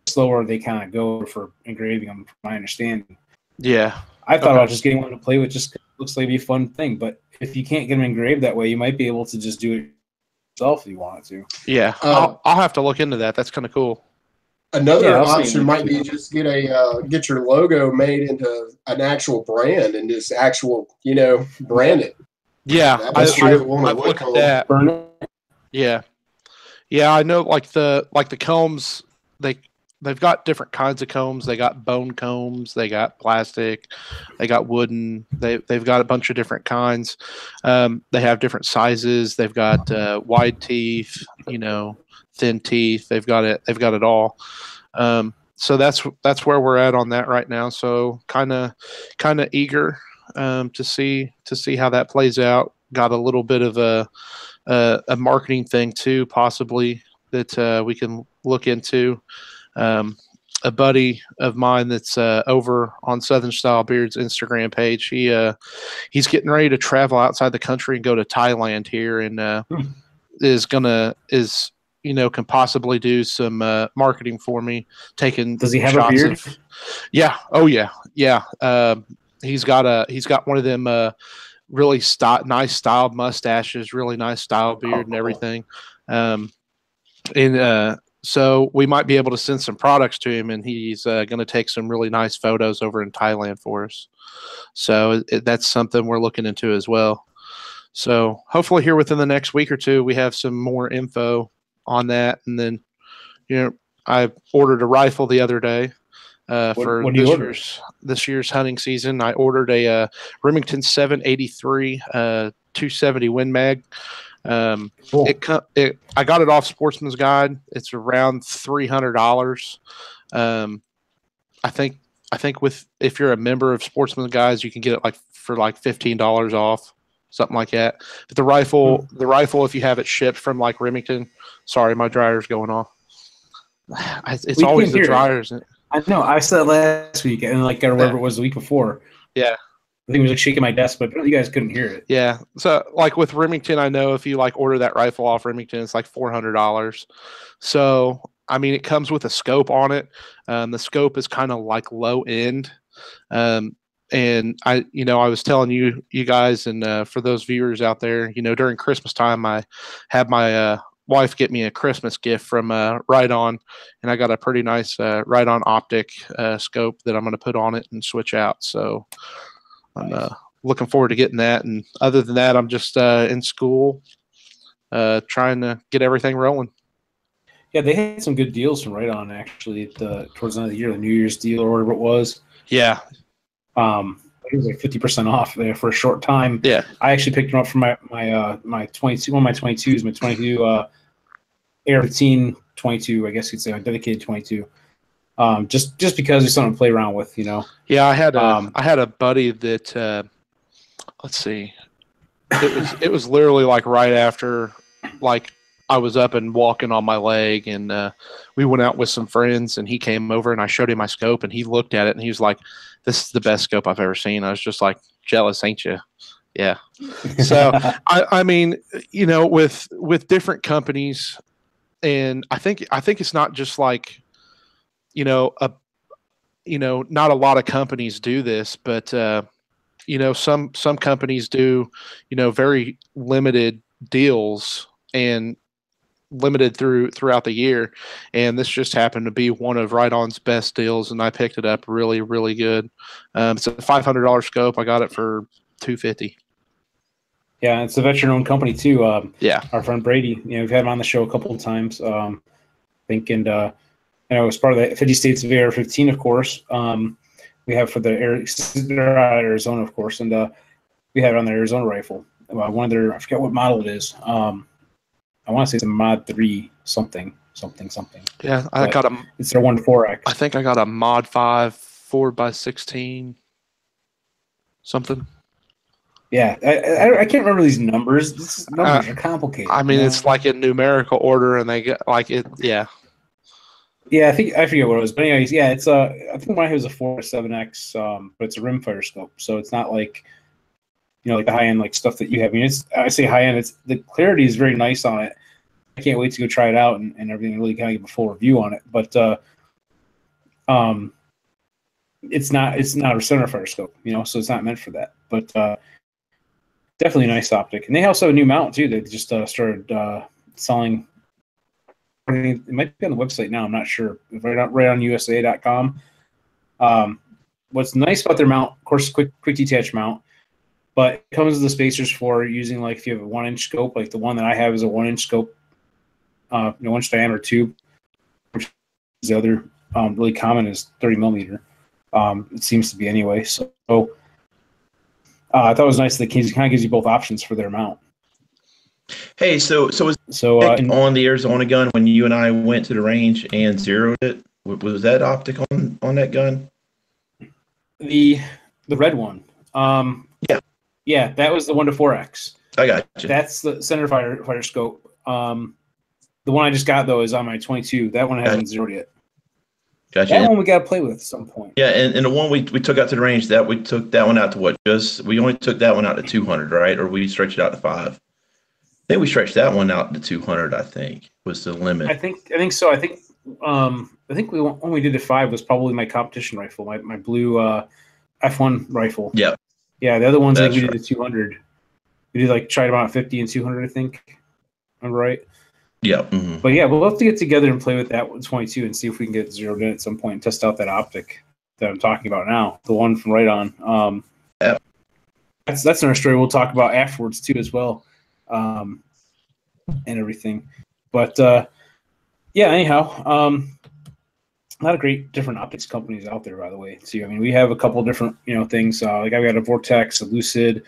A: Slower they kind of go for engraving them, from my understanding.
F: Yeah,
A: I thought about just getting one to play with, just cause it looks like it'd be a fun thing. But if you can't get them engraved that way, you might be able to just do it yourself if you wanted to.
F: Yeah, I'll have to look into that. That's kind of cool.
D: Another option might be just get your logo made into an actual brand and just brand it.
F: Yeah, I've looked at that.
A: Burn it.
F: Yeah, I know. Like the combs, they've got different kinds of combs. They got bone combs. They got plastic. They got wooden. They've got a bunch of different kinds. They have different sizes. They've got wide teeth. Thin teeth. They've got it all. So that's where we're at on that right now. So kind of eager to see how that plays out. Got a little bit of a marketing thing too, possibly, that we can look into. A buddy of mine that's over on Southern Style Beard's Instagram page, he's getting ready to travel outside the country and go to Thailand here, and can possibly do some marketing for me.
A: Does he have a beard?
F: Yeah. Oh yeah. Yeah. He's got one of them really nice styled mustaches, really nice style beard and everything. So we might be able to send some products to him, and he's going to take some really nice photos over in Thailand for us. So that's something we're looking into as well. So hopefully here within the next week or two, we have some more info on that. And then, I ordered a rifle the other day for this year's hunting season. I ordered a Remington 783 270 Win Mag. Cool. I got it off Sportsman's Guide. It's around $300. I think if you're a member of Sportsman's Guides, you can get it for $15 off, something like that. But the rifle, if you have it shipped from Remington, sorry, my dryer's going off. It's always the dryers.
A: I know. I said last week, and whatever it was the week before.
F: Yeah.
A: I think it was shaking my desk, but you guys couldn't hear it.
F: Yeah. So with Remington, I know if you order that rifle off Remington, it's $400. So I mean, it comes with a scope on it. The scope is kind of low end. And I was telling you guys, and for those viewers out there, during Christmas time, I had my wife get me a Christmas gift from Right-On, and I got a pretty nice Right-On optic scope that I'm going to put on it and switch out. So I'm looking forward to getting that. And other than that, I'm just in school trying to get everything rolling.
A: Yeah, they had some good deals from Right-On actually towards the end of the year, the New Year's deal or whatever it was.
F: Yeah.
A: It was like 50% off there for a short time.
F: Yeah.
A: I actually picked them up for my 22, one of my 22s, my 22 AR-15 22, I guess you'd say, a dedicated 22. Just because it's something to play around with, you know.
F: Yeah, I had a buddy that let's see. It was literally like right after like I was up and walking on my leg, and we went out with some friends, and he came over and I showed him my scope, and he looked at it and he was like, "This is the best scope I've ever seen." I was just like, "Jealous, ain't you?" Yeah. So I mean, you know, with different companies, and I think it's not just like, you know, not a lot of companies do this, but you know, some companies do, you know, very limited deals and limited throughout the year, and this just happened to be one of Right-On's best deals, and I picked it up really, really good. It's a $500 scope. I got it for $250.
A: Yeah, it's a veteran-owned company too.
F: Yeah,
A: our friend Brady, you know, we've had him on the show a couple of times. I think, and you know, it was part of the 50 States of AR-15, of course. We have for the Arizona, of course, and we have it on the Arizona rifle. One of their, I forget what model it is. I want to say it's a Mod 3 something.
F: Yeah,
A: it's their 1-4X.
F: I think I got a Mod 5 4x16 something.
A: Yeah, I can't remember these numbers. These numbers are complicated.
F: I mean, it's like in numerical order, and they get like it. Yeah.
A: Yeah, I forget what it was, but anyways, yeah, it's I think mine was a 4-7X, but it's a rimfire scope, so it's not like, you know, like the high end like stuff that you have. I mean, I say high end. It's the clarity is very nice on it. I can't wait to go try it out and everything. Really kind of give a full review on it, but it's not a centerfire scope, you know, so it's not meant for that. But definitely a nice optic, and they also have a new mount too. They just started selling. It might be on the website now. I'm not sure. Right on USA.com. What's nice about their mount, of course, quick detach mount, but it comes with the spacers for using, like, if you have a 1-inch scope, like the one that I have is a 1-inch scope, 1-inch diameter tube, which is the other really common is 30 millimeter. It seems to be anyway. So I thought it was nice that it kind of gives you both options for their mount.
E: Hey, so was on the Arizona gun when you and I went to the range and zeroed it? Was that optic on that gun?
A: The red one. Yeah, that was the 1-4X.
E: I got you.
A: That's the center fire scope. The one I just got though is on my 22. That one I haven't zeroed yet.
E: Gotcha.
A: That one we got to play with at some point.
E: Yeah, and the one we took out to the range, that we took that one out to what? We only took that one out to 200, right? Or we stretched it out to 5. I think we stretched that one out to 200. I think was the limit.
A: I think so. I think when we did the 5 was probably my competition rifle, my blue F1 rifle.
E: Yeah.
A: Yeah, the other ones I think we did the 200. We did like tried them out at 50 and 200. I think. I'm right.
E: Yeah. Mm-hmm.
A: But yeah, we'll have to get together and play with that 22 and see if we can get zeroed in at some point and test out that optic that I'm talking about now, the one from Right-On.
E: Yeah.
A: That's another story we'll talk about afterwards too as well. And everything, but yeah. Anyhow, a lot of great different optics companies out there, by the way. Too. I mean, we have a couple different, you know, things. Like I've got a Vortex, a Lucid,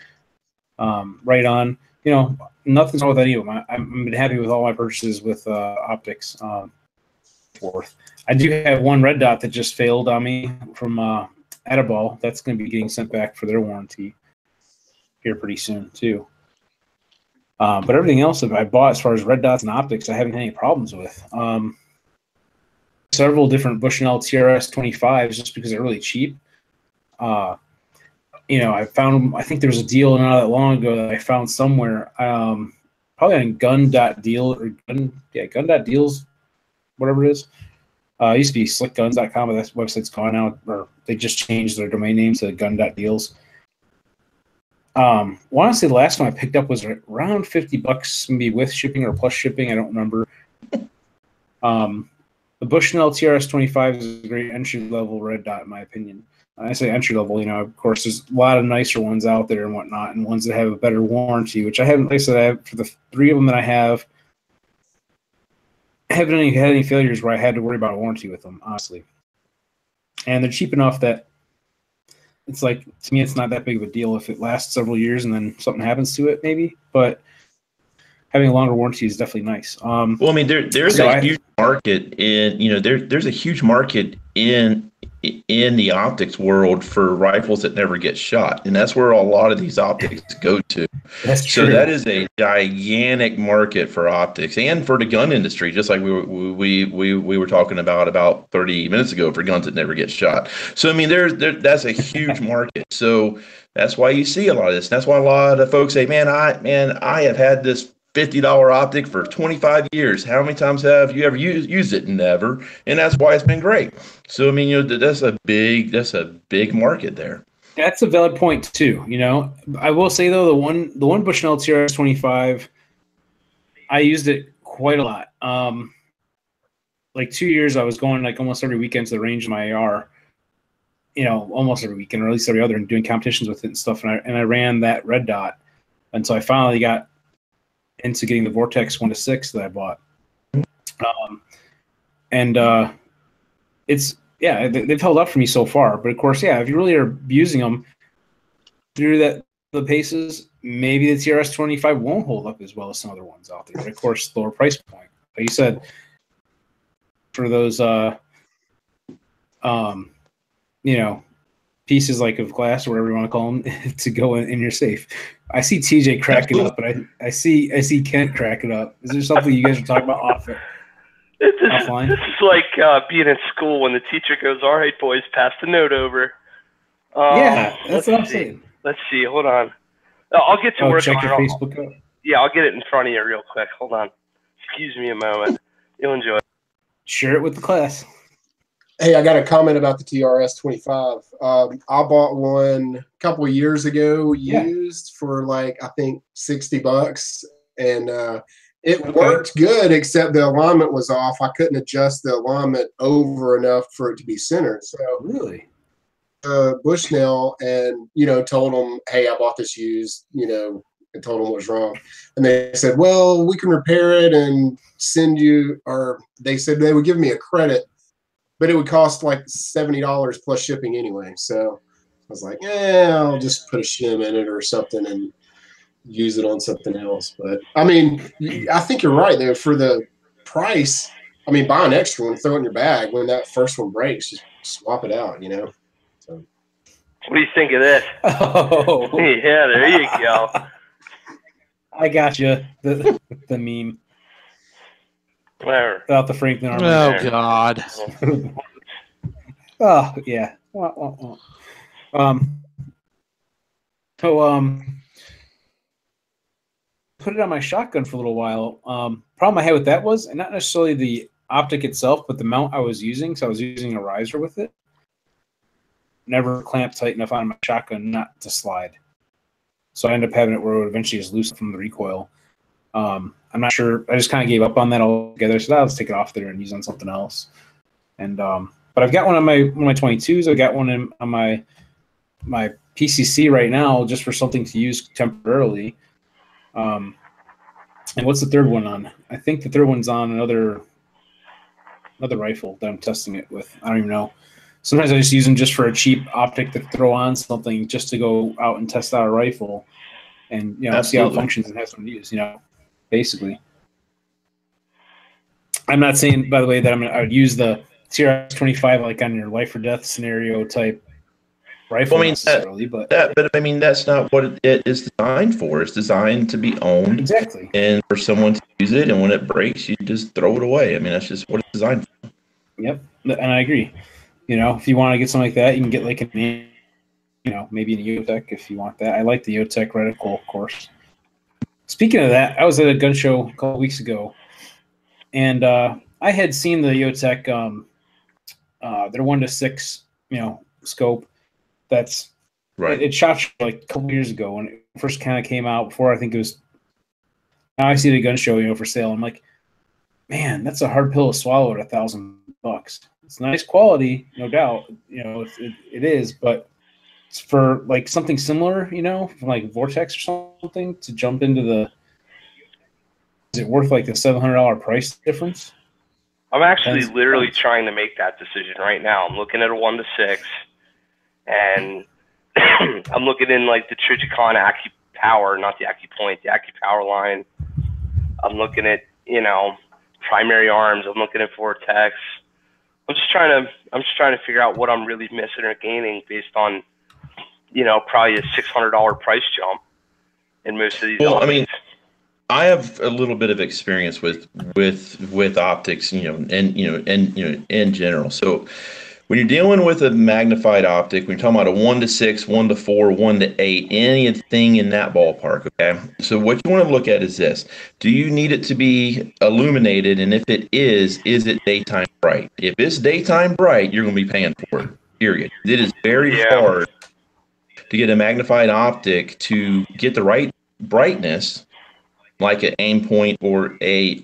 A: Right-On. You know, nothing's wrong with any of them. I've been happy with all my purchases with optics. Forth, I do have one red dot that just failed on me from Adaball. That's going to be getting sent back for their warranty here pretty soon too. But everything else that I bought as far as red dots and optics, I haven't had any problems with. Several different Bushnell TRS 25s just because they're really cheap. You know, I think there was a deal not that long ago that I found somewhere, probably on gun.deal or gun.deals, whatever it is. It used to be slickguns.com, but that website's gone now, or they just changed their domain name to gun.deals. Honestly, the last one I picked up was around $50, maybe with shipping or plus shipping. I don't remember. The Bushnell TRS-25 is a great entry-level red dot, in my opinion. I say entry-level, of course, there's a lot of nicer ones out there and whatnot, and ones that have a better warranty, which I haven't, like I said, I have, for the 3 of them that I haven't had any failures where I had to worry about a warranty with them, honestly. And they're cheap enough that it's like, to me, it's not that big of a deal if it lasts several years and then something happens to it, maybe. But having a longer warranty is definitely nice.
E: Well, I mean, there's a huge market in, there's a huge market in the optics world for rifles that never get shot, and that's where a lot of these optics go to.
A: That's true.
E: So that is a gigantic market for optics and for the gun industry, just like we were talking about 30 minutes ago for guns that never get shot. So I mean, that's a huge market. So that's why you see a lot of this. That's why a lot of folks say, "Man, I have had this $50 optic for 25 years. How many times have you ever used it? Never." And that's why it's been great. So I mean, that's a big market there.
A: That's a valid point too. I will say though, the one Bushnell TRS-25, I used it quite a lot. Like 2 years, I was going like almost every weekend to the range of my AR. Almost every weekend, or at least every other, and doing competitions with it and stuff. And I ran that red dot until I finally got into getting the Vortex 1-6 that I bought. They've held up for me so far. But of course, if you really are using them through the paces, maybe the TRS-25 won't hold up as well as some other ones out there. But of course, lower price point. Like you said, for those pieces like of glass or whatever you want to call them to go in your safe. I see TJ cracking up, but I see Kent cracking up. Is there something you guys are talking about offline?
C: This is like being in school when the teacher goes, "All right, boys, pass the note over."
A: That's what I'm saying.
C: Let's see. Hold on. I'll get to work
A: check
C: on
A: your
C: it.
A: Facebook out.
C: Yeah, I'll get it in front of you real quick. Hold on. Excuse me a moment. You'll enjoy it.
A: Share it with the class.
D: Hey, I got a comment about the TRS-25. I bought one a couple of years ago, used for like, I think $60, and it worked good, except the alignment was off. I couldn't adjust the alignment over enough for it to be centered. So
A: really,
D: Bushnell and told them, "Hey, I bought this used," and told them what was wrong, and they said, "Well, we can repair it and send you," or they said they would give me a credit. But it would cost like $70 plus shipping anyway. So I was like, I'll just put a shim in it or something and use it on something else. But I mean, I think you're right there for the price. I mean, buy an extra one, throw it in your bag. When that first one breaks, just swap it out, So.
C: What do you think of this?
A: Oh,
C: yeah, there you go.
A: I got you. The meme.
C: Whatever.
A: Without the Franklin armor.
F: Oh, God.
A: Oh, yeah. Put it on my shotgun for a little while. Problem I had with that was not necessarily the optic itself, but the mount I was using. So I was using a riser with it. Never clamped tight enough on my shotgun not to slide. So I ended up having it where it would eventually just loosen from the recoil. I'm not sure. I just kind of gave up on that altogether. So let's take it off there and use it on something else. And but I've got one on my 22s. I've got one on my PCC right now, just for something to use temporarily. And what's the third one on? I think the third one's on another rifle that I'm testing it with. I don't even know. Sometimes I just use them just for a cheap optic to throw on something, just to go out and test out a rifle, and see how it functions and have some use. Basically. I'm not saying, by the way, that I would use the TRS-25 like on your life or death scenario type rifle necessarily, but
E: I mean, that's not what it is designed for. It's designed to be owned,
A: exactly,
E: and for someone to use it, and when it breaks, you just throw it away. I mean, that's just what it's designed for.
A: Yep, and I agree. If you want to get something like that, you can get like maybe an EOTech if you want that. I like the EOTech reticle, of course. Speaking of that, I was at a gun show a couple weeks ago, and I had seen the EOTech, their 1-6, scope. That's
E: Right.
A: It shot like a couple years ago when it first kind of came out. Before I think it was. Now I see the gun show, for sale. I'm like, man, that's a hard pill to swallow at $1,000. It's nice quality, no doubt. It is, but it's for like something similar, from like Vortex or something to jump into the. Is it worth like the $700 price difference?
C: I'm actually literally trying to make that decision right now. I'm looking at a 1-6, and I'm looking in like the Trijicon AccuPower, not the AccuPoint, the AccuPower line. I'm looking at, primary arms. I'm looking at Vortex. I'm just trying to figure out what I'm really missing or gaining based on, probably a $600 price jump in most of these.
E: Well, I mean, I have a little bit of experience with optics, in general. So when you're dealing with a magnified optic, when you're talking about a 1-6, 1-4, 1-8, anything in that ballpark, okay? So what you want to look at is this. Do you need it to be illuminated? And if it is it daytime bright? If it's daytime bright, you're going to be paying for it, period. It is very hard to get a magnified optic to get the right brightness, like an Aimpoint or a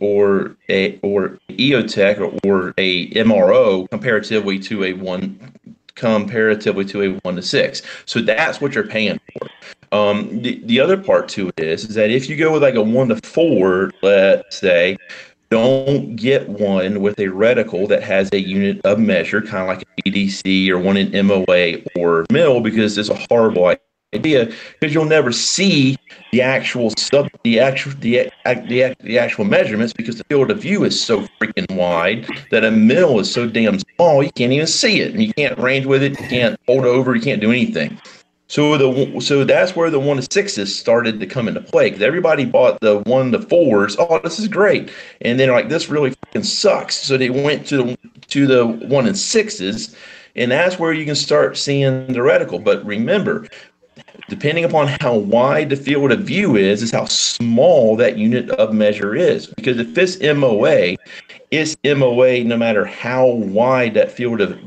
E: EOTech or a MRO comparatively to a 1-6. So that's what you're paying for. The other part to it is that if you go with like a 1-4, let's say, don't get one with a reticle that has a unit of measure, kind of like a BDC or one in MOA or mil, because it's a horrible idea, because you'll never see the actual measurements, because the field of view is so freaking wide that a mil is so damn small you can't even see it, and you can't range with it, you can't hold over, you can't do anything. So that's where the 1-6s started to come into play, because everybody bought the 1-4s. Oh, this is great, and then like, this really fucking sucks. So they went to the 1-6s, and that's where you can start seeing the reticle. But remember, depending upon how wide the field of view is how small that unit of measure is. Because if it's MOA no matter how wide that field of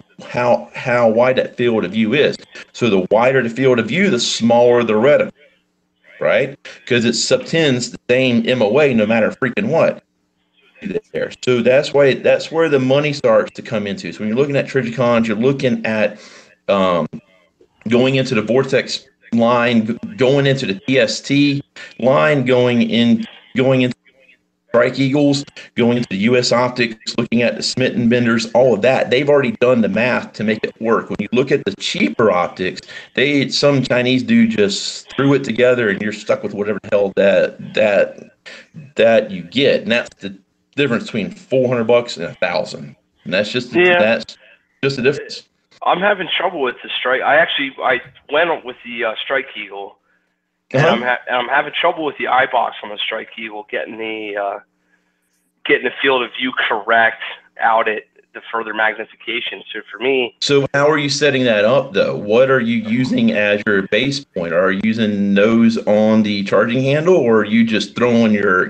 E: view is. So the wider the field of view, the smaller the reticle, right? Because it subtends the same MOA no matter freaking what. There. So that's where the money starts to come into. So when you're looking at Trijicons, you're looking at going into the Vortex line, going into the TST line, going into Strike Eagles, going into the US Optics, looking at the Smitten Benders, all of that. They've already done the math to make it work. When you look at the cheaper optics, some Chinese dude just threw it together, and you're stuck with whatever the hell that you get. And that's the difference between $400 and $1,000. And that's just the difference.
C: I'm having trouble with the Strike. I went with the Strike Eagle, and I'm having trouble with the iBox on the Strike Eagle, getting the field of view correct out at the further magnification. So for me,
E: how are you setting that up though? What are you using as your base point? Are you using nose on the charging handle, or are you just throwing your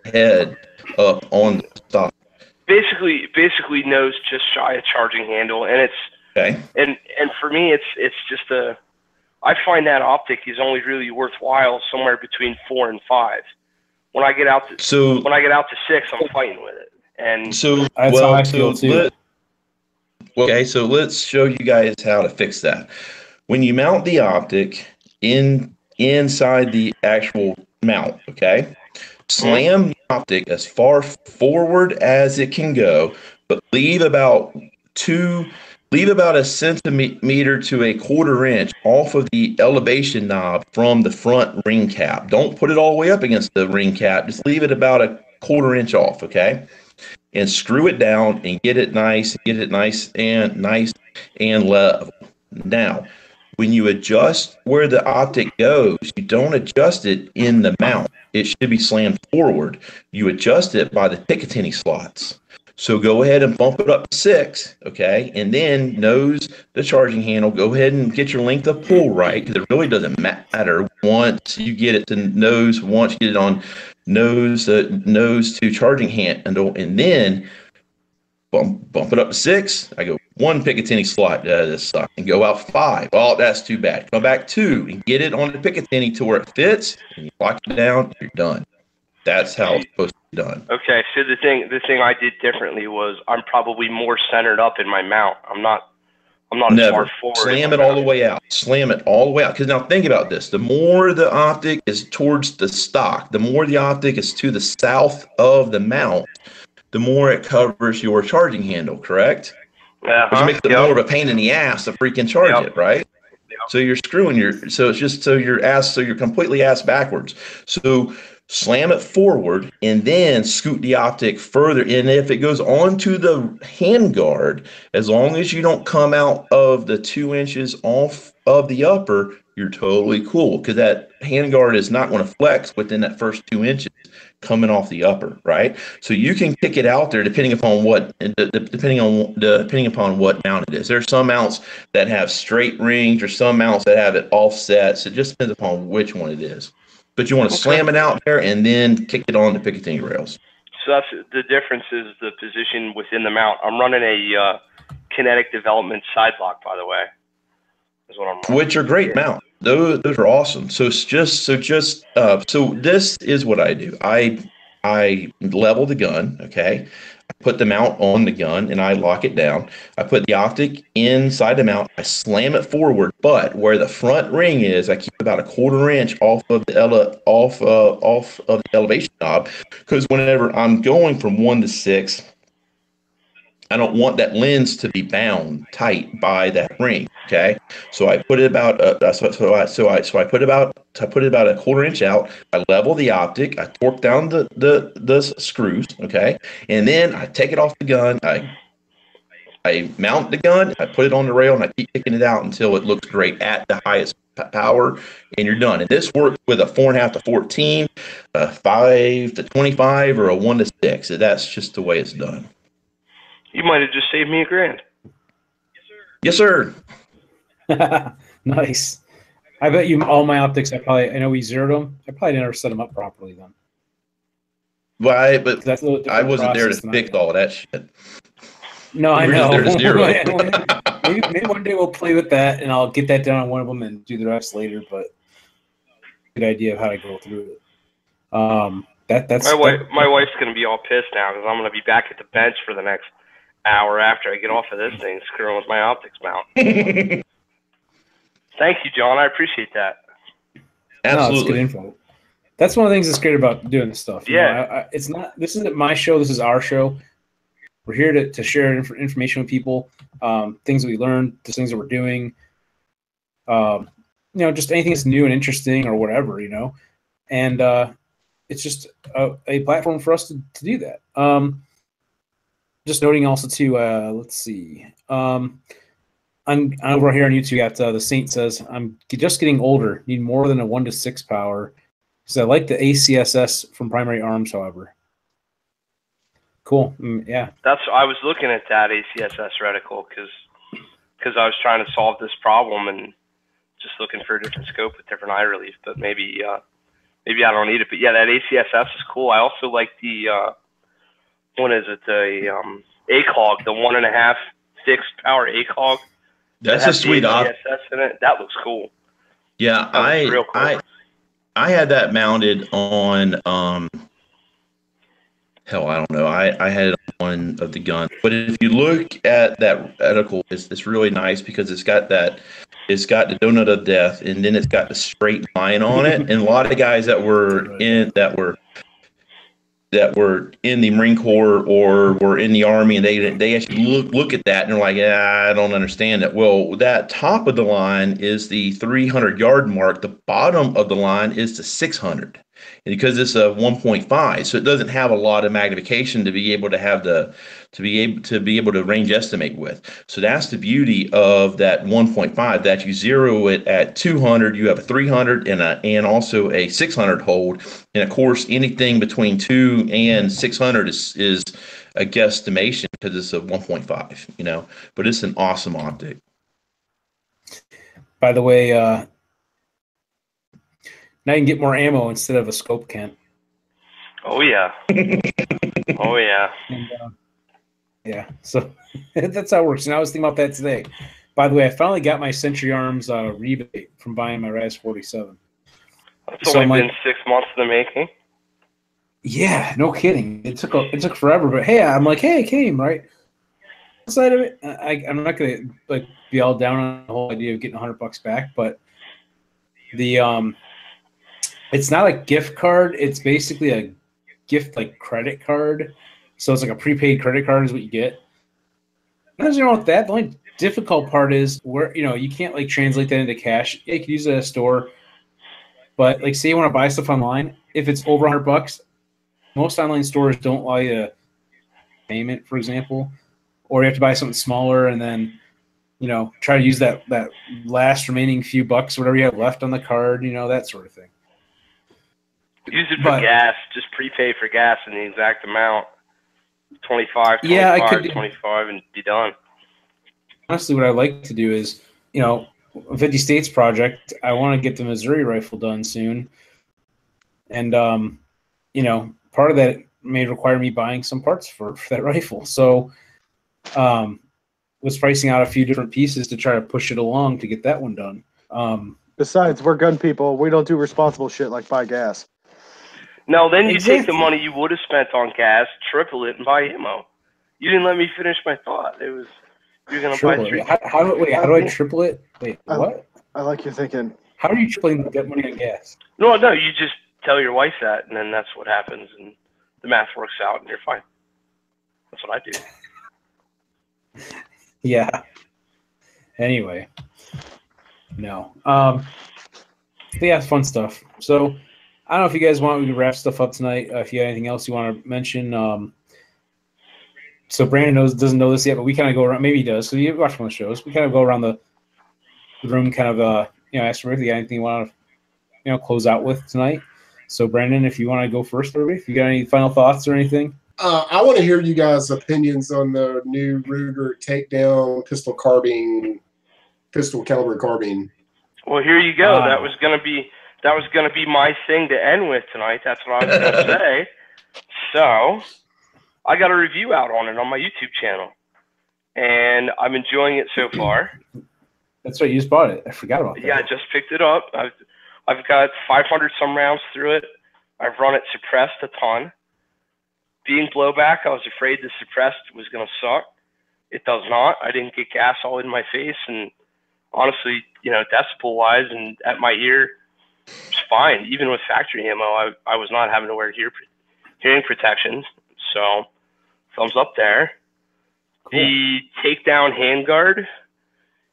E: head up on the stop?
C: Basically nose just shy of charging handle, and it's.
E: Okay.
C: And for me, it's just I find that optic is only really worthwhile somewhere between 4 and 5. When I get out to 6, I'm fighting with it. And
A: so that's how I feel too.
E: So let's show you guys how to fix that. When you mount the optic inside the actual mount, okay, slam the optic as far forward as it can go, but leave about a centimeter to a quarter inch off of the elevation knob from the front ring cap. Don't put it all the way up against the ring cap. Just leave it about a quarter inch off, okay? And screw it down and get it nice and level. Now, when you adjust where the optic goes, you don't adjust it in the mount. It should be slammed forward. You adjust it by the Picatinny slots. So go ahead and bump it up to 6, okay? And then nose the charging handle. Go ahead and get your length of pull right, because it really doesn't matter once you get it to nose, once you get it on nose to charging handle, and then bump it up to 6. I go one Picatinny slot this sucks, and go out 5. Oh, that's too bad. Come back 2 and get it on the Picatinny to where it fits, and you lock it down. You're done. That's how it's supposed to be done.
C: Okay, so the thing I did differently was I'm probably more centered up in my mount. I'm not as far forward.
E: Slam it all the way out. Slam it all the way out. Because now think about this. The more the optic is towards the stock, the more the optic is to the south of the mount, the more it covers your charging handle, correct? Which makes it more of a pain in the ass to freaking charge it, right? So you're screwing so it's just so you're completely ass backwards. So slam it forward and then scoot the optic further. And if it goes onto the handguard, as long as you don't come out of the 2 inches off of the upper, you're totally cool, because that handguard is not going to flex within that first 2 inches coming off the upper, right? So you can kick it out there depending upon what mount it is. There's some mounts that have straight rings, or some mounts that have it offset. So it just depends upon which one it is. But you want to slam it out there and then kick it on the Picatinny rails.
C: So that's the difference, is the position within the mount. I'm running a Kinetic Development side lock, by the way. Is what I'm running.
E: Which are great mounts. Those are awesome. So this is what I do. I level the gun, okay? I put the mount on the gun and I lock it down. I put the optic inside the mount. I slam it forward, but where the front ring is, I keep about a 1/4 inch off of the elevation knob, because whenever I'm going from 1 to 6, I don't want that lens to be bound tight by that ring. Okay, so I put it about I put it about a 1/4 inch out. I level the optic. I torque down the screws. Okay, and then I take it off the gun. I mount the gun. I put it on the rail, and I keep kicking it out until it looks great at the highest power, and you're done. And this works with a 4.5 to 14, a 5 to 25, or a 1 to 6. So that's just the way it's done.
C: You might have just saved me $1,000.
E: Yes, sir.
A: Nice. I bet you all my optics, I know we zeroed them. I probably never set them up properly then.
E: Right, but
A: that's
E: I wasn't there to fix all that shit.
A: No, I know.
E: There to zero.
A: maybe one day we'll play with that, and I'll get that down on one of them and do the rest later. But good idea of how to go through it. That's
C: my wife's gonna be all pissed now, because I'm gonna be back at the bench for the next hour after I get off of this thing, screwing with my optics mount. Thank you, John. I appreciate that.
E: Absolutely.
A: No, that's good info. That's one of the things that's great about doing this stuff.
C: Yeah.
A: It's not. This isn't my show. This is our show. We're here to share information with people, things that we learned, the things that we're doing. Just anything that's new and interesting or whatever, and it's just a platform for us to do that. Just noting also too, let's see. I'm over here on YouTube. Got the Saint says, I'm just getting older. Need more than a 1 to 6 power, because I like the ACSS from Primary Arms. However, cool. Yeah.
C: I was looking at that ACSS reticle because I was trying to solve this problem and just looking for a different scope with different eye relief. But maybe I don't need it. But yeah, that ACSS is cool. I also like the what is it? The ACOG, the 1.5 fixed power ACOG.
E: That's a sweet option.
C: In it. That looks cool.
E: Yeah,
C: real cool.
E: I had that mounted on hell, I don't know. I had it on one of the guns. But if you look at that reticle, it's really nice, because it's got the donut of death, and then it's got the straight line on it. And a lot of guys that were in the Marine Corps or were in the Army, and they actually look at that and they're like, I don't understand it. Well, that top of the line is the 300-yard mark. The bottom of the line is the 600, and because it's a 1.5, so it doesn't have a lot of magnification to be able to have to be able to range estimate with. So that's the beauty of that 1.5. That you zero it at 200, you have a 300 and also a 600 hold. And of course, anything between 2 and 600 is a guesstimation, because it's a 1.5. But it's an awesome optic.
A: By the way, now you can get more ammo instead of a scope, Kent.
C: Oh yeah. Oh yeah.
A: And, Yeah, so that's how it works. And I was thinking about that today. By the way, I finally got my Century Arms rebate from buying my Raz 47.
C: It's
A: So
C: only
A: I'm
C: been 6 months in the making.
A: Yeah, no kidding. It took forever, but hey, I'm like, hey, it came right. Side of it, I'm not gonna like be all down on the whole idea of getting $100 back, but the it's not a gift card. It's basically a gift like credit card. So it's like a prepaid credit card is what you get. Nothing wrong with that. The only difficult part is where you can't like translate that into cash. Yeah, you can use it at a store, but like say you want to buy stuff online, if it's over $100, most online stores don't allow you to payment, for example, or you have to buy something smaller and then try to use that last remaining few bucks, whatever you have left on the card, that sort of thing.
C: Use it for gas. Just prepay for gas in the exact amount. 25, 25, and be done.
A: Honestly, what I like to do is, 50 States project, I want to get the Missouri rifle done soon. And, part of that may require me buying some parts for that rifle. So, was pricing out a few different pieces to try to push it along to get that one done.
B: Besides, we're gun people. We don't do responsible shit like buy gas.
C: No, then you take the money you would have spent on gas, triple it, and buy ammo. You didn't let me finish my thought. It was you're gonna buy 3.
A: How do I triple it? Wait, what?
B: I like your thinking.
A: How are you tripling the money on gas?
C: No, you just tell your wife that, and then that's what happens, and the math works out, and you're fine. That's what I do.
A: Yeah. Anyway, no. Yeah, it's fun stuff. So. I don't know if you guys want me to wrap stuff up tonight. If you have anything else you want to mention. So Brandon doesn't know this yet, but we kind of go around. Maybe he does. So you watch one of the shows. We kind of go around the room, kind of ask if you got anything you want to close out with tonight. So Brandon, if you want to go first, if you got any final thoughts or anything.
D: I want to hear you guys' opinions on the new Ruger takedown pistol caliber carbine.
C: Well, here you go. That was gonna be my thing to end with tonight. That's what I was going to say. So I got a review out on it on my YouTube channel, and I'm enjoying it so far.
A: That's right. You just bought it. I forgot about that.
C: Yeah, I just picked it up. I've got 500 some rounds through it. I've run it suppressed a ton. Being blowback, I was afraid the suppressed was going to suck. It does not. I didn't get gas all in my face, and honestly, decibel-wise and at my ear, it's fine. Even with factory ammo, I was not having to wear hearing protection. So, thumbs up there. Cool. The takedown handguard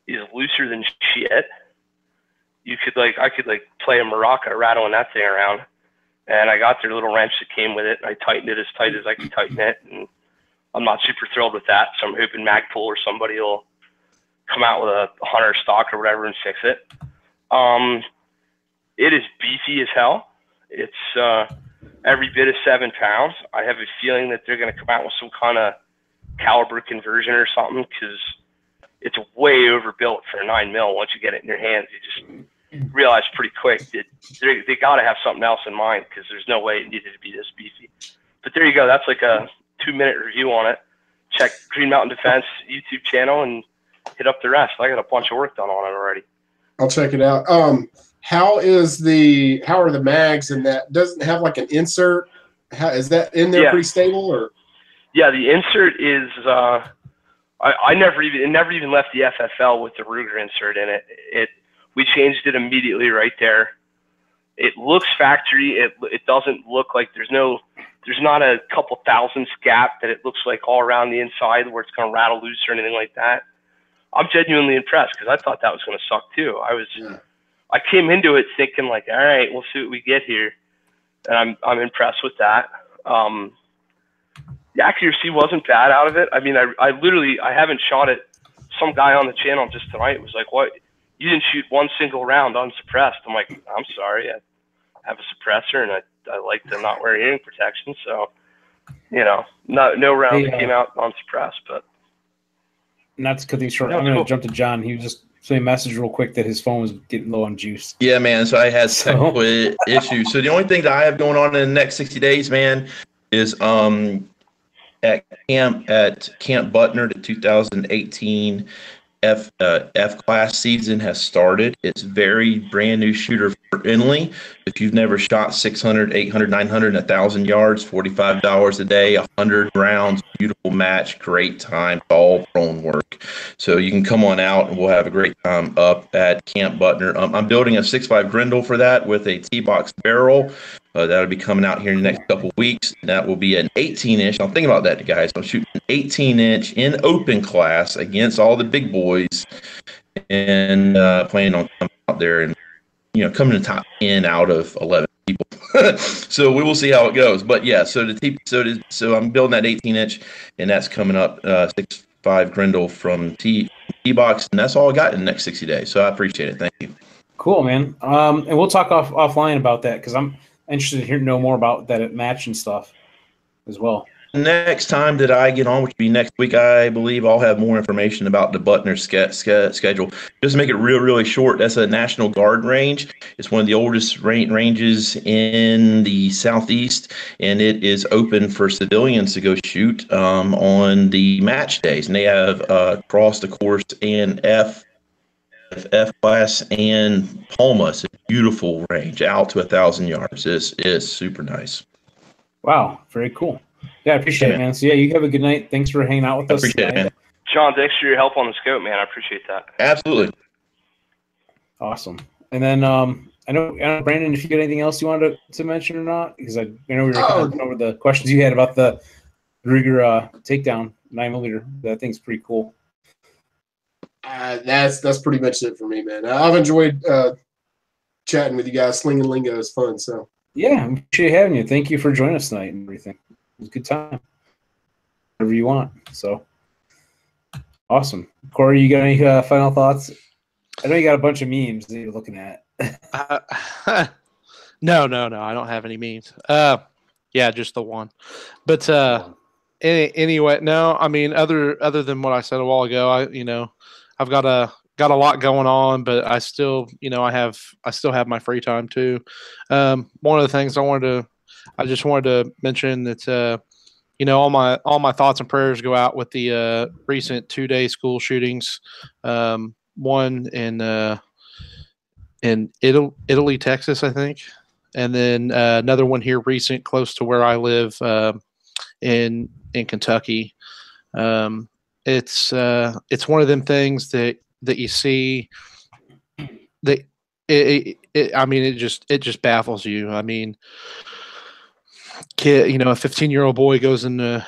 C: is looser than shit. I could play a maraca rattling that thing around. And I got their little wrench that came with it, and I tightened it as tight as I could tighten it. And I'm not super thrilled with that, so I'm hoping Magpul or somebody will come out with a Hunter stock or whatever and fix it. It is beefy as hell. It's every bit of 7 pounds. I have a feeling that they're going to come out with some kind of caliber conversion or something, because it's way overbuilt for a 9mm. Once you get it in your hands, you just realize pretty quick that they got to have something else in mind, because there's no way it needed to be this beefy. But there you go. That's like a 2-minute review on it. Check Green Mountain Defense YouTube channel and hit up the rest. I got a bunch of work done on it already.
D: I'll check it out. How are the mags in that? Doesn't have like an insert? Is that in there pretty stable, or? Yeah,
C: the insert is. It never even left the FFL with the Ruger insert in it. We changed it immediately right there. It looks factory. It doesn't look like there's not a couple thousandths gap that it looks like all around the inside where it's going to rattle loose or anything like that. I'm genuinely impressed, because I thought that was going to suck too. I came into it thinking like, all right, we'll see what we get here, and I'm impressed with that. The accuracy wasn't bad out of it. I mean, I haven't shot it. Some guy on the channel just tonight was like, "What? You didn't shoot one single round unsuppressed?" I'm like, "I'm sorry, I have a suppressor, and I like to not wear hearing protection, so no rounds came out unsuppressed." But
A: not to cut things short, I'm going to jump to John. He was just sent a message real quick that his phone was getting low on juice.
E: Yeah, man. So I had technical issues. So the only thing that I have going on in the next 60 days, man, is at Camp Butner, the 2018 F class season has started. It's very brand new shooter friendly. If you've never shot 600, 800, 900, and 1,000 yards, $45 a day, 100 rounds, beautiful match, great time, all prone work. So you can come on out and we'll have a great time up at Camp Butner. I'm building a 6.5 Grendel for that with a TBox barrel. That'll be coming out here in the next couple weeks. That will be an 18-inch. I'm thinking about that, guys. I'm shooting an 18-inch in open class against all the big boys, and planning on coming out there and coming to top 10 out of 11 people. So we will see how it goes. But yeah, so I'm building that 18-inch, and that's coming up 6.5 Grendel from TBox, and that's all I got in the next 60 days. So I appreciate it. Thank you.
A: Cool, man. And we'll talk offline about that because I'm interested to know more about that match and stuff as well.
E: Next time that I get on, which will be next week, I believe I'll have more information about the Butner schedule. Just to make it really short, that's a National Guard range. It's one of the oldest ranges in the Southeast, and it is open for civilians to go shoot on the match days. And they have across the course and F class and Palma. It's a beautiful range, out to 1,000 yards. It's super nice.
A: Wow, very cool. Yeah, I appreciate it, man. So yeah, you have a good night. Thanks for hanging out with us.
E: Appreciate it, man.
C: John, thanks for your help on the scope, man. I appreciate that.
E: Absolutely.
A: Awesome. And then I know Brandon, if you got anything else you wanted to mention or not, because I know we were kind of going over the questions you had about the Ruger takedown 9mm. That thing's pretty cool.
D: That's pretty much it for me, man. I've enjoyed chatting with you guys. Slinging lingo is fun. So
A: yeah, I appreciate having you. Thank you for joining us tonight and everything. It was a good time. Whatever you want. So awesome. Corey, you got any final thoughts? I know you got a bunch of memes that you're looking at.
F: No, I don't have any memes. Yeah, just the one. But anyway, no, I mean other than what I said a while ago, I've got a lot going on, but I still, I still have my free time too. One of the things I just wanted to mention that all my thoughts and prayers go out with the recent 2-day school shootings. One in Italy, Texas, I think, and then another one here recent, close to where I live, in Kentucky. It's one of them things that you see that it just baffles you. I mean, kid, a 15-year-old boy goes into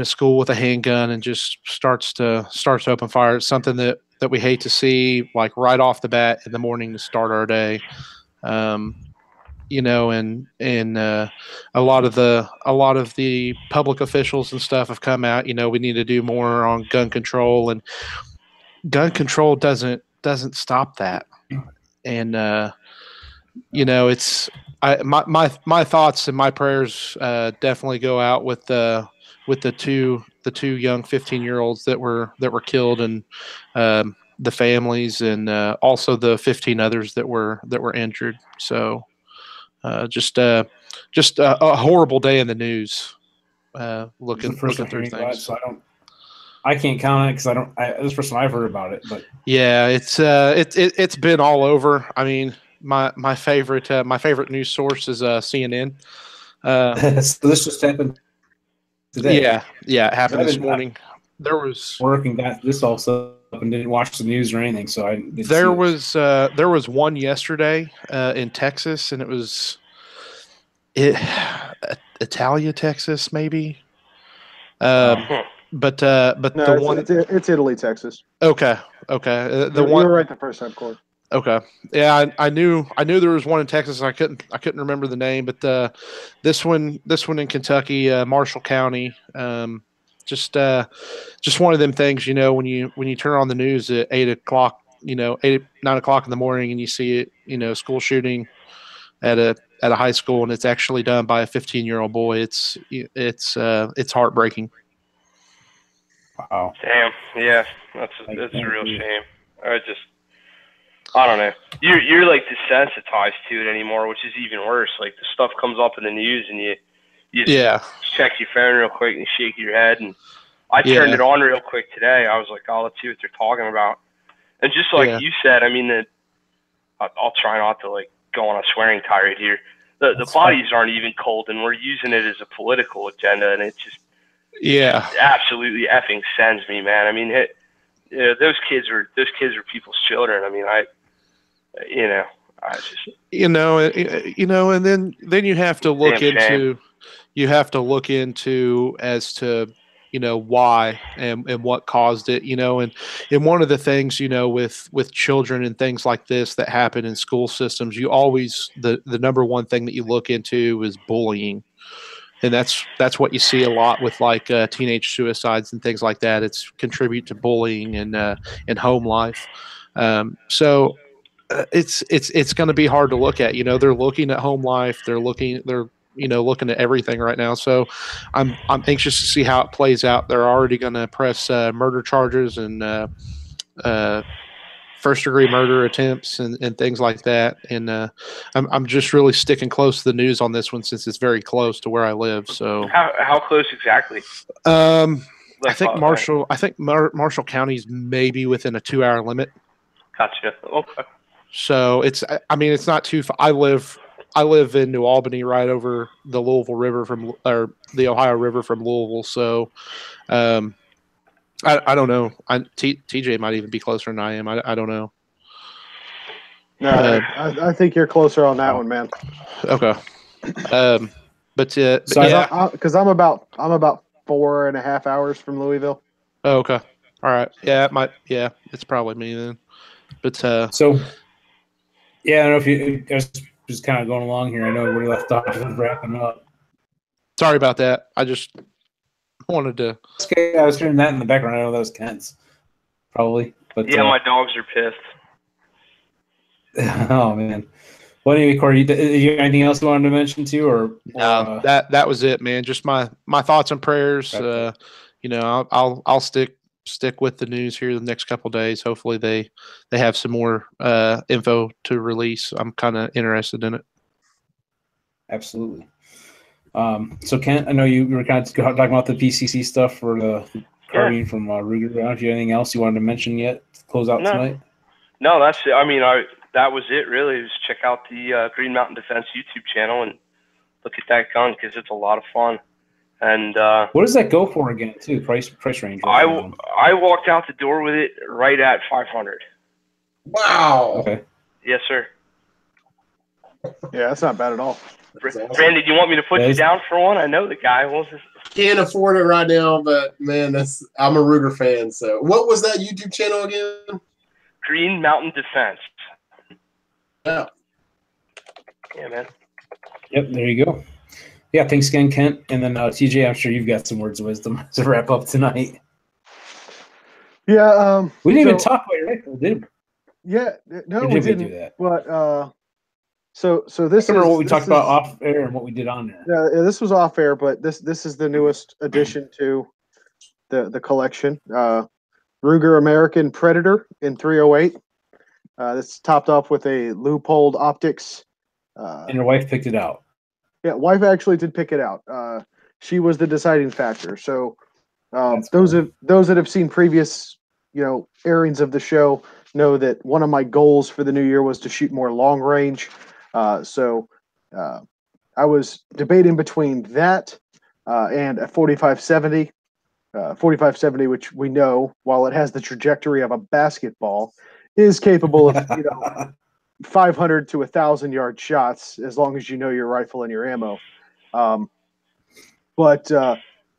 F: school with a handgun and just starts to open fire. It's something that we hate to see, like right off the bat in the morning to start our day. And a lot of the public officials and stuff have come out. We need to do more on gun control, and gun control doesn't stop that. And it's my thoughts and my prayers definitely go out with the two young 15-year-olds that were killed, and the families, and also the 15 others that were injured. So just a horrible day in the news. Looking through things.
A: So I can't comment on it because I don't. This is the first time I've heard about it. But
F: yeah, it's been all over. I mean, my favorite news source is CNN.
A: So this just happened today.
F: Yeah, it happened this morning. There was
A: working got this also up and didn't watch the news or anything, so I didn't
F: there was one yesterday in Texas, and it was Italia, Texas, maybe. But
B: no,
F: the one
B: it's Italy, Texas.
F: Okay.
B: You were right the first time, Corey.
F: Okay. Yeah, I knew there was one in Texas. I couldn't remember the name, but this one in Kentucky, Marshall County. Just one of them things, when you turn on the news at 8 o'clock, 9 o'clock in the morning, and you see it, school shooting at a high school, and it's actually done by a 15-year-old boy. It's heartbreaking.
A: Wow.
C: Damn. Yeah, that's a real shame. I don't know. You're like desensitized to it anymore, which is even worse. Like the stuff comes up in the news, and You just check your phone real quick and shake your head. And I turned it on real quick today. I was like, oh, let's see what they're talking about. And just like you said, I mean, I'll try not to like go on a swearing tirade here. The bodies aren't even cold, and we're using it as a political agenda, and it just absolutely effing sends me, man. I mean, those kids are people's children. I mean,
F: and then you have to look into as to why and what caused it, and one of the things, with children and things like this that happen in school systems, you always, the number one thing that you look into is bullying. And that's what you see a lot with like teenage suicides and things like that. It's contribute to bullying and home life. So it's going to be hard to look at, they're looking at home life. They're looking at everything right now. So I'm anxious to see how it plays out. They're already going to press murder charges and first degree murder attempts and things like that. And I'm just really sticking close to the news on this one since it's very close to where I live. So
C: how close exactly?
F: I think Marshall County's maybe within a 2-hour limit.
C: Gotcha. Okay.
F: So it's not too far. I live in New Albany, right over the Louisville River or the Ohio River from Louisville. So, I don't know. TJ might even be closer than I am. I don't know.
B: No, I think you're closer on that one, man.
F: Okay.
B: Because I'm about 4.5 hours from Louisville.
F: Oh, okay. All right. Yeah, it might. Yeah, it's probably me then. But
A: so, yeah, I don't know if you just kind of going along here. I know we left off with wrapping up.
F: Sorry about that. I just wanted to.
A: Okay, I was hearing that in the background. I know that was Kent's, probably. But
C: yeah, my dogs are pissed.
A: Oh man. Well, anyway, Corey, you anything else you wanted to mention too, or
F: no? That was it, man. Just my thoughts and prayers. Right. I'll stick with the news here the next couple of days. Hopefully they have some more info to release. I'm kind of interested in it.
A: Absolutely. So Kent, I know you were kind of talking about the PCC stuff for the carbine from Ruger. I don't know if you have anything else you wanted to mention yet to close out tonight?
C: No, that's it. I mean, that was it really. Just check out the Green Mountain Defense YouTube channel and look at that gun because it's a lot of fun. And
A: what does that go for again, too? Price range?
C: I walked out the door with it right at 500.
D: Wow.
A: Okay.
C: Yes, sir.
B: Yeah, that's not bad at all.
C: Brandon, you want me to put you down for one? I know the guy.
D: Can't afford it right now, but man, I'm a Ruger fan. So, what was that YouTube channel again?
C: Green Mountain Defense.
D: Yeah.
C: Yeah, man.
A: Yep, there you go. Yeah, thanks again, Kent. And then TJ, I'm sure you've got some words of wisdom to wrap up tonight.
B: Yeah.
A: We didn't even talk about your rifle, did we?
B: Yeah, no, we didn't do that. But so this
A: I remember what we talked about off air and what we did on there.
B: Yeah, this was off air, but this is the newest addition to the collection. Ruger American Predator in 308. This topped off with a loopholed optics.
A: And your wife picked it out.
B: Yeah, wife actually did pick it out. She was the deciding factor. So those that have seen previous, airings of the show know that one of my goals for the new year was to shoot more long range. So I was debating between that and a 4570. 4570, which we know, while it has the trajectory of a basketball, is capable of 500 to 1,000 yard shots as long as you know your rifle and your ammo. But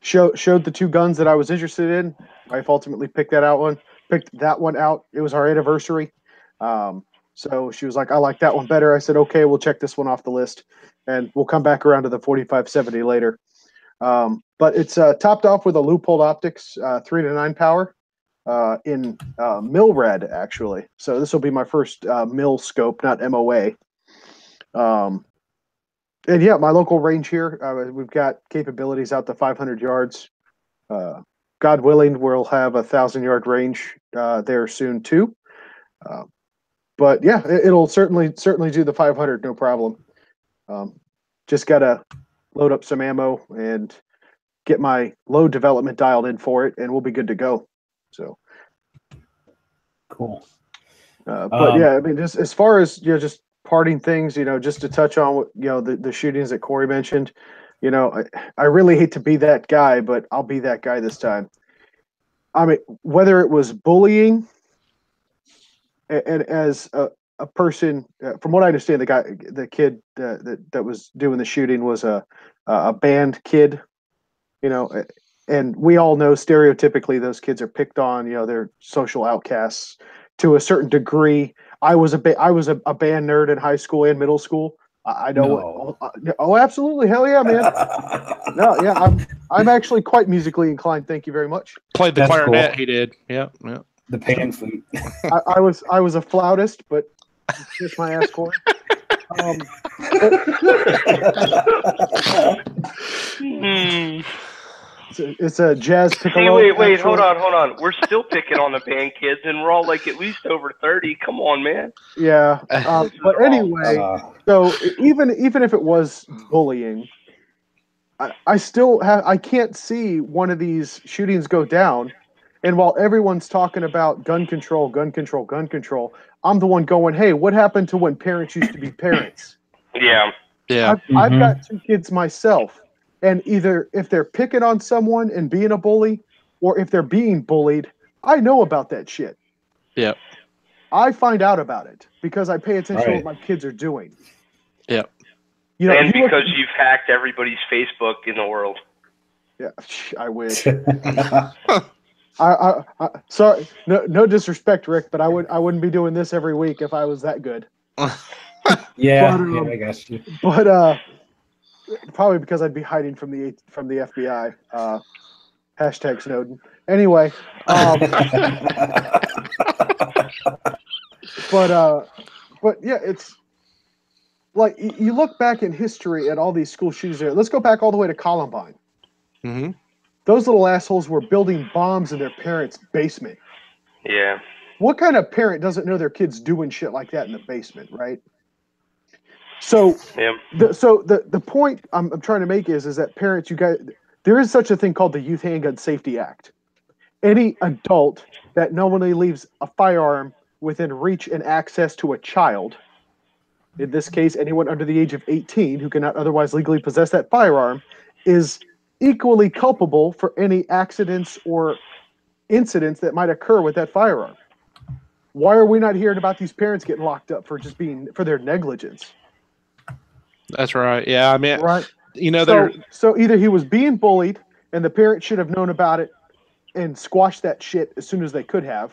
B: showed the two guns that I was interested in. Wife ultimately picked that one out. It was our anniversary. So she was like, I like that one better. I said, okay, we'll check this one off the list and we'll come back around to the 4570 later. But it's topped off with a loophole optics, 3-9 power in mill red, actually. So this will be my first mill scope, not MOA. And yeah, my local range here, we've got capabilities out to 500 yards. God willing, we'll have 1,000 yard range there soon too. But yeah, it'll certainly do the 500, no problem. Just gotta load up some ammo, and get my load development dialed in for it, and we'll be good to go. So
A: Cool.
B: But yeah, I mean, just as far as just parting things, just to touch on what the shootings that Corey mentioned. I really hate to be that guy, but I'll be that guy this time. I mean, whether it was bullying, and as a person, from what I understand, the kid that was doing the shooting was a band kid, and we all know stereotypically those kids are picked on. They're social outcasts to a certain degree. I was a band nerd in high school and middle school. I know.
A: No.
B: Oh, absolutely, hell yeah, man. No, yeah, I'm actually quite musically inclined. Thank you very much.
F: Played the
A: That's
F: clarinet.
A: cool.
F: He did. Yeah.
A: The pan flute.
B: I was a flautist, but kiss my ass, Corey. It's a jazz piccolo.
C: Wait, hold on. We're still picking on the band kids, and we're all like at least over 30. Come on, man.
B: Yeah, but anyway, so even if it was bullying, I still I can't see one of these shootings go down. And while everyone's talking about gun control, I'm the one going, hey, what happened to when parents used to be parents?
C: Yeah.
B: I've got 2 kids myself. And either if they're picking on someone and being a bully, or if they're being bullied, I know about that shit.
F: Yeah.
B: I find out about it because I pay attention to what my kids are doing.
F: Yeah.
C: And because you've hacked everybody's Facebook in the world.
B: Yeah, I wish. I sorry, no disrespect, Rick, but I wouldn't be doing this every week if I was that good.
A: Yeah, I got you.
B: But probably because I'd be hiding from the FBI. Hashtag Snowden. Anyway, but yeah, it's like you look back in history at all these school shootings. There, let's go back all the way to Columbine.
F: Mm-hmm.
B: Those little assholes were building bombs in their parents' basement.
C: Yeah.
B: What kind of parent doesn't know their kids doing shit like that in the basement, right? So, the point I'm trying to make is that parents, you guys, there is such a thing called the Youth Handgun Safety Act. Any adult that knowingly leaves a firearm within reach and access to a child, in this case, anyone under the age of 18 who cannot otherwise legally possess that firearm, is equally culpable for any accidents or incidents that might occur with that firearm. Why are we not hearing about these parents getting locked up for their negligence?
F: That's right. Yeah, I mean,
B: right.
F: They're
B: So either he was being bullied and the parent should have known about it and squashed that shit as soon as they could have.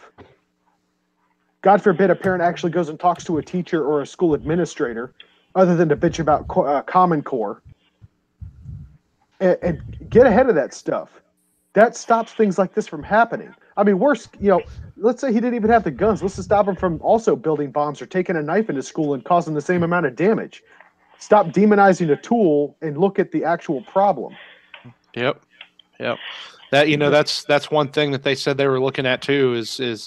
B: God forbid a parent actually goes and talks to a teacher or a school administrator other than to bitch about Common Core. And get ahead of that stuff. That stops things like this from happening. I mean, worse, let's say he didn't even have the guns. Let's just stop him from also building bombs or taking a knife into school and causing the same amount of damage. Stop demonizing a tool and look at the actual problem.
F: Yep. That that's one thing that they said they were looking at too is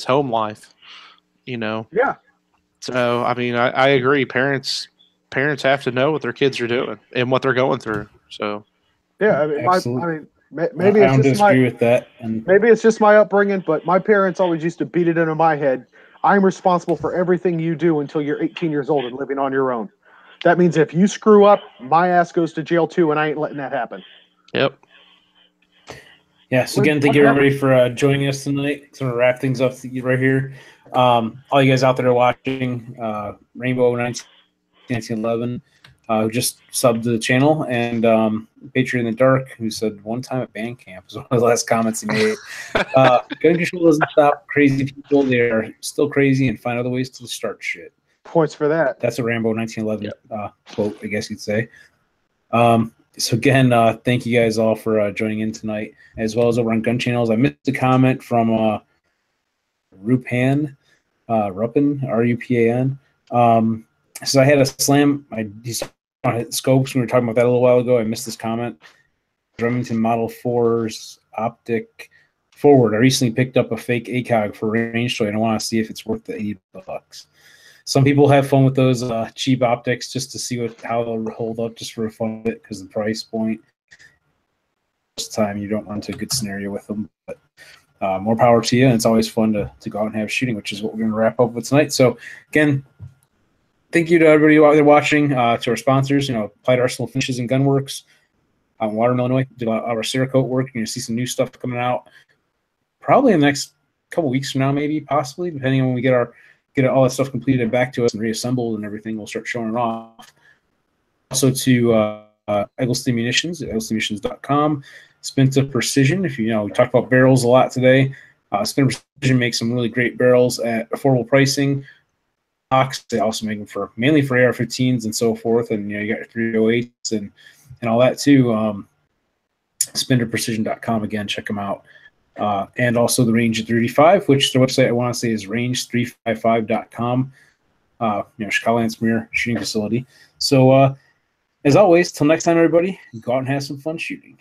F: home life.
B: Yeah.
F: So I mean, I agree. Parents have to know what their kids are doing and what they're going through. So
B: yeah, maybe
A: I don't disagree with that. And
B: maybe it's just my upbringing, but my parents always used to beat it into my head. I'm responsible for everything you do until you're 18 years old and living on your own. That means if you screw up, my ass goes to jail too, and I ain't letting that happen.
F: Yep.
A: Yeah, so again, thank you everybody for joining us tonight. So I'm going to wrap things up right here. All you guys out there watching, Rainbow 1911, who just subbed to the channel, and Patriot in the Dark, who said one time at band camp was one of the last comments he made. Gun control doesn't stop crazy people. They are still crazy and find other ways to start shit.
B: Points for that.
A: That's a Rambo 1911 quote, I guess you'd say. So again, thank you guys all for joining in tonight, as well as over on Gun Channels. I missed a comment from Rupan, Rupan. So I had a slam. He's on scopes. We were talking about that a little while ago. I missed this comment. Remington Model 4's optic forward. I recently picked up a fake ACOG for range toy, and I want to see if it's worth the $80. some people have fun with those cheap optics just to see how they'll hold up just for fun of it because the price point. Most of the time you don't run into a good scenario with them, but more power to you, and it's always fun to go out and have shooting, which is what we're going to wrap up with tonight. So again, thank you to everybody out there watching, to our sponsors, Applied Arsenal Finishes and Gunworks out in Watermill, Illinois. Did a lot of our Cerakote work. You're going to see some new stuff coming out probably in the next couple weeks from now, maybe, possibly, depending on when we get all that stuff completed and back to us and reassembled and everything. We'll start showing it off. Also to Eggleston Munitions at egglestonmunitions.com. Spinta Precision. If we talked about barrels a lot today. Spinta Precision makes some really great barrels at affordable pricing. They also make them mainly for AR-15s and so forth, and you got your 308s and all that too. SpintaPrecision.com, again, check them out. And also the Range 385, which their website I want to say is range355.com. Chicagoland's premier shooting facility. So as always, till next time, everybody, go out and have some fun shooting.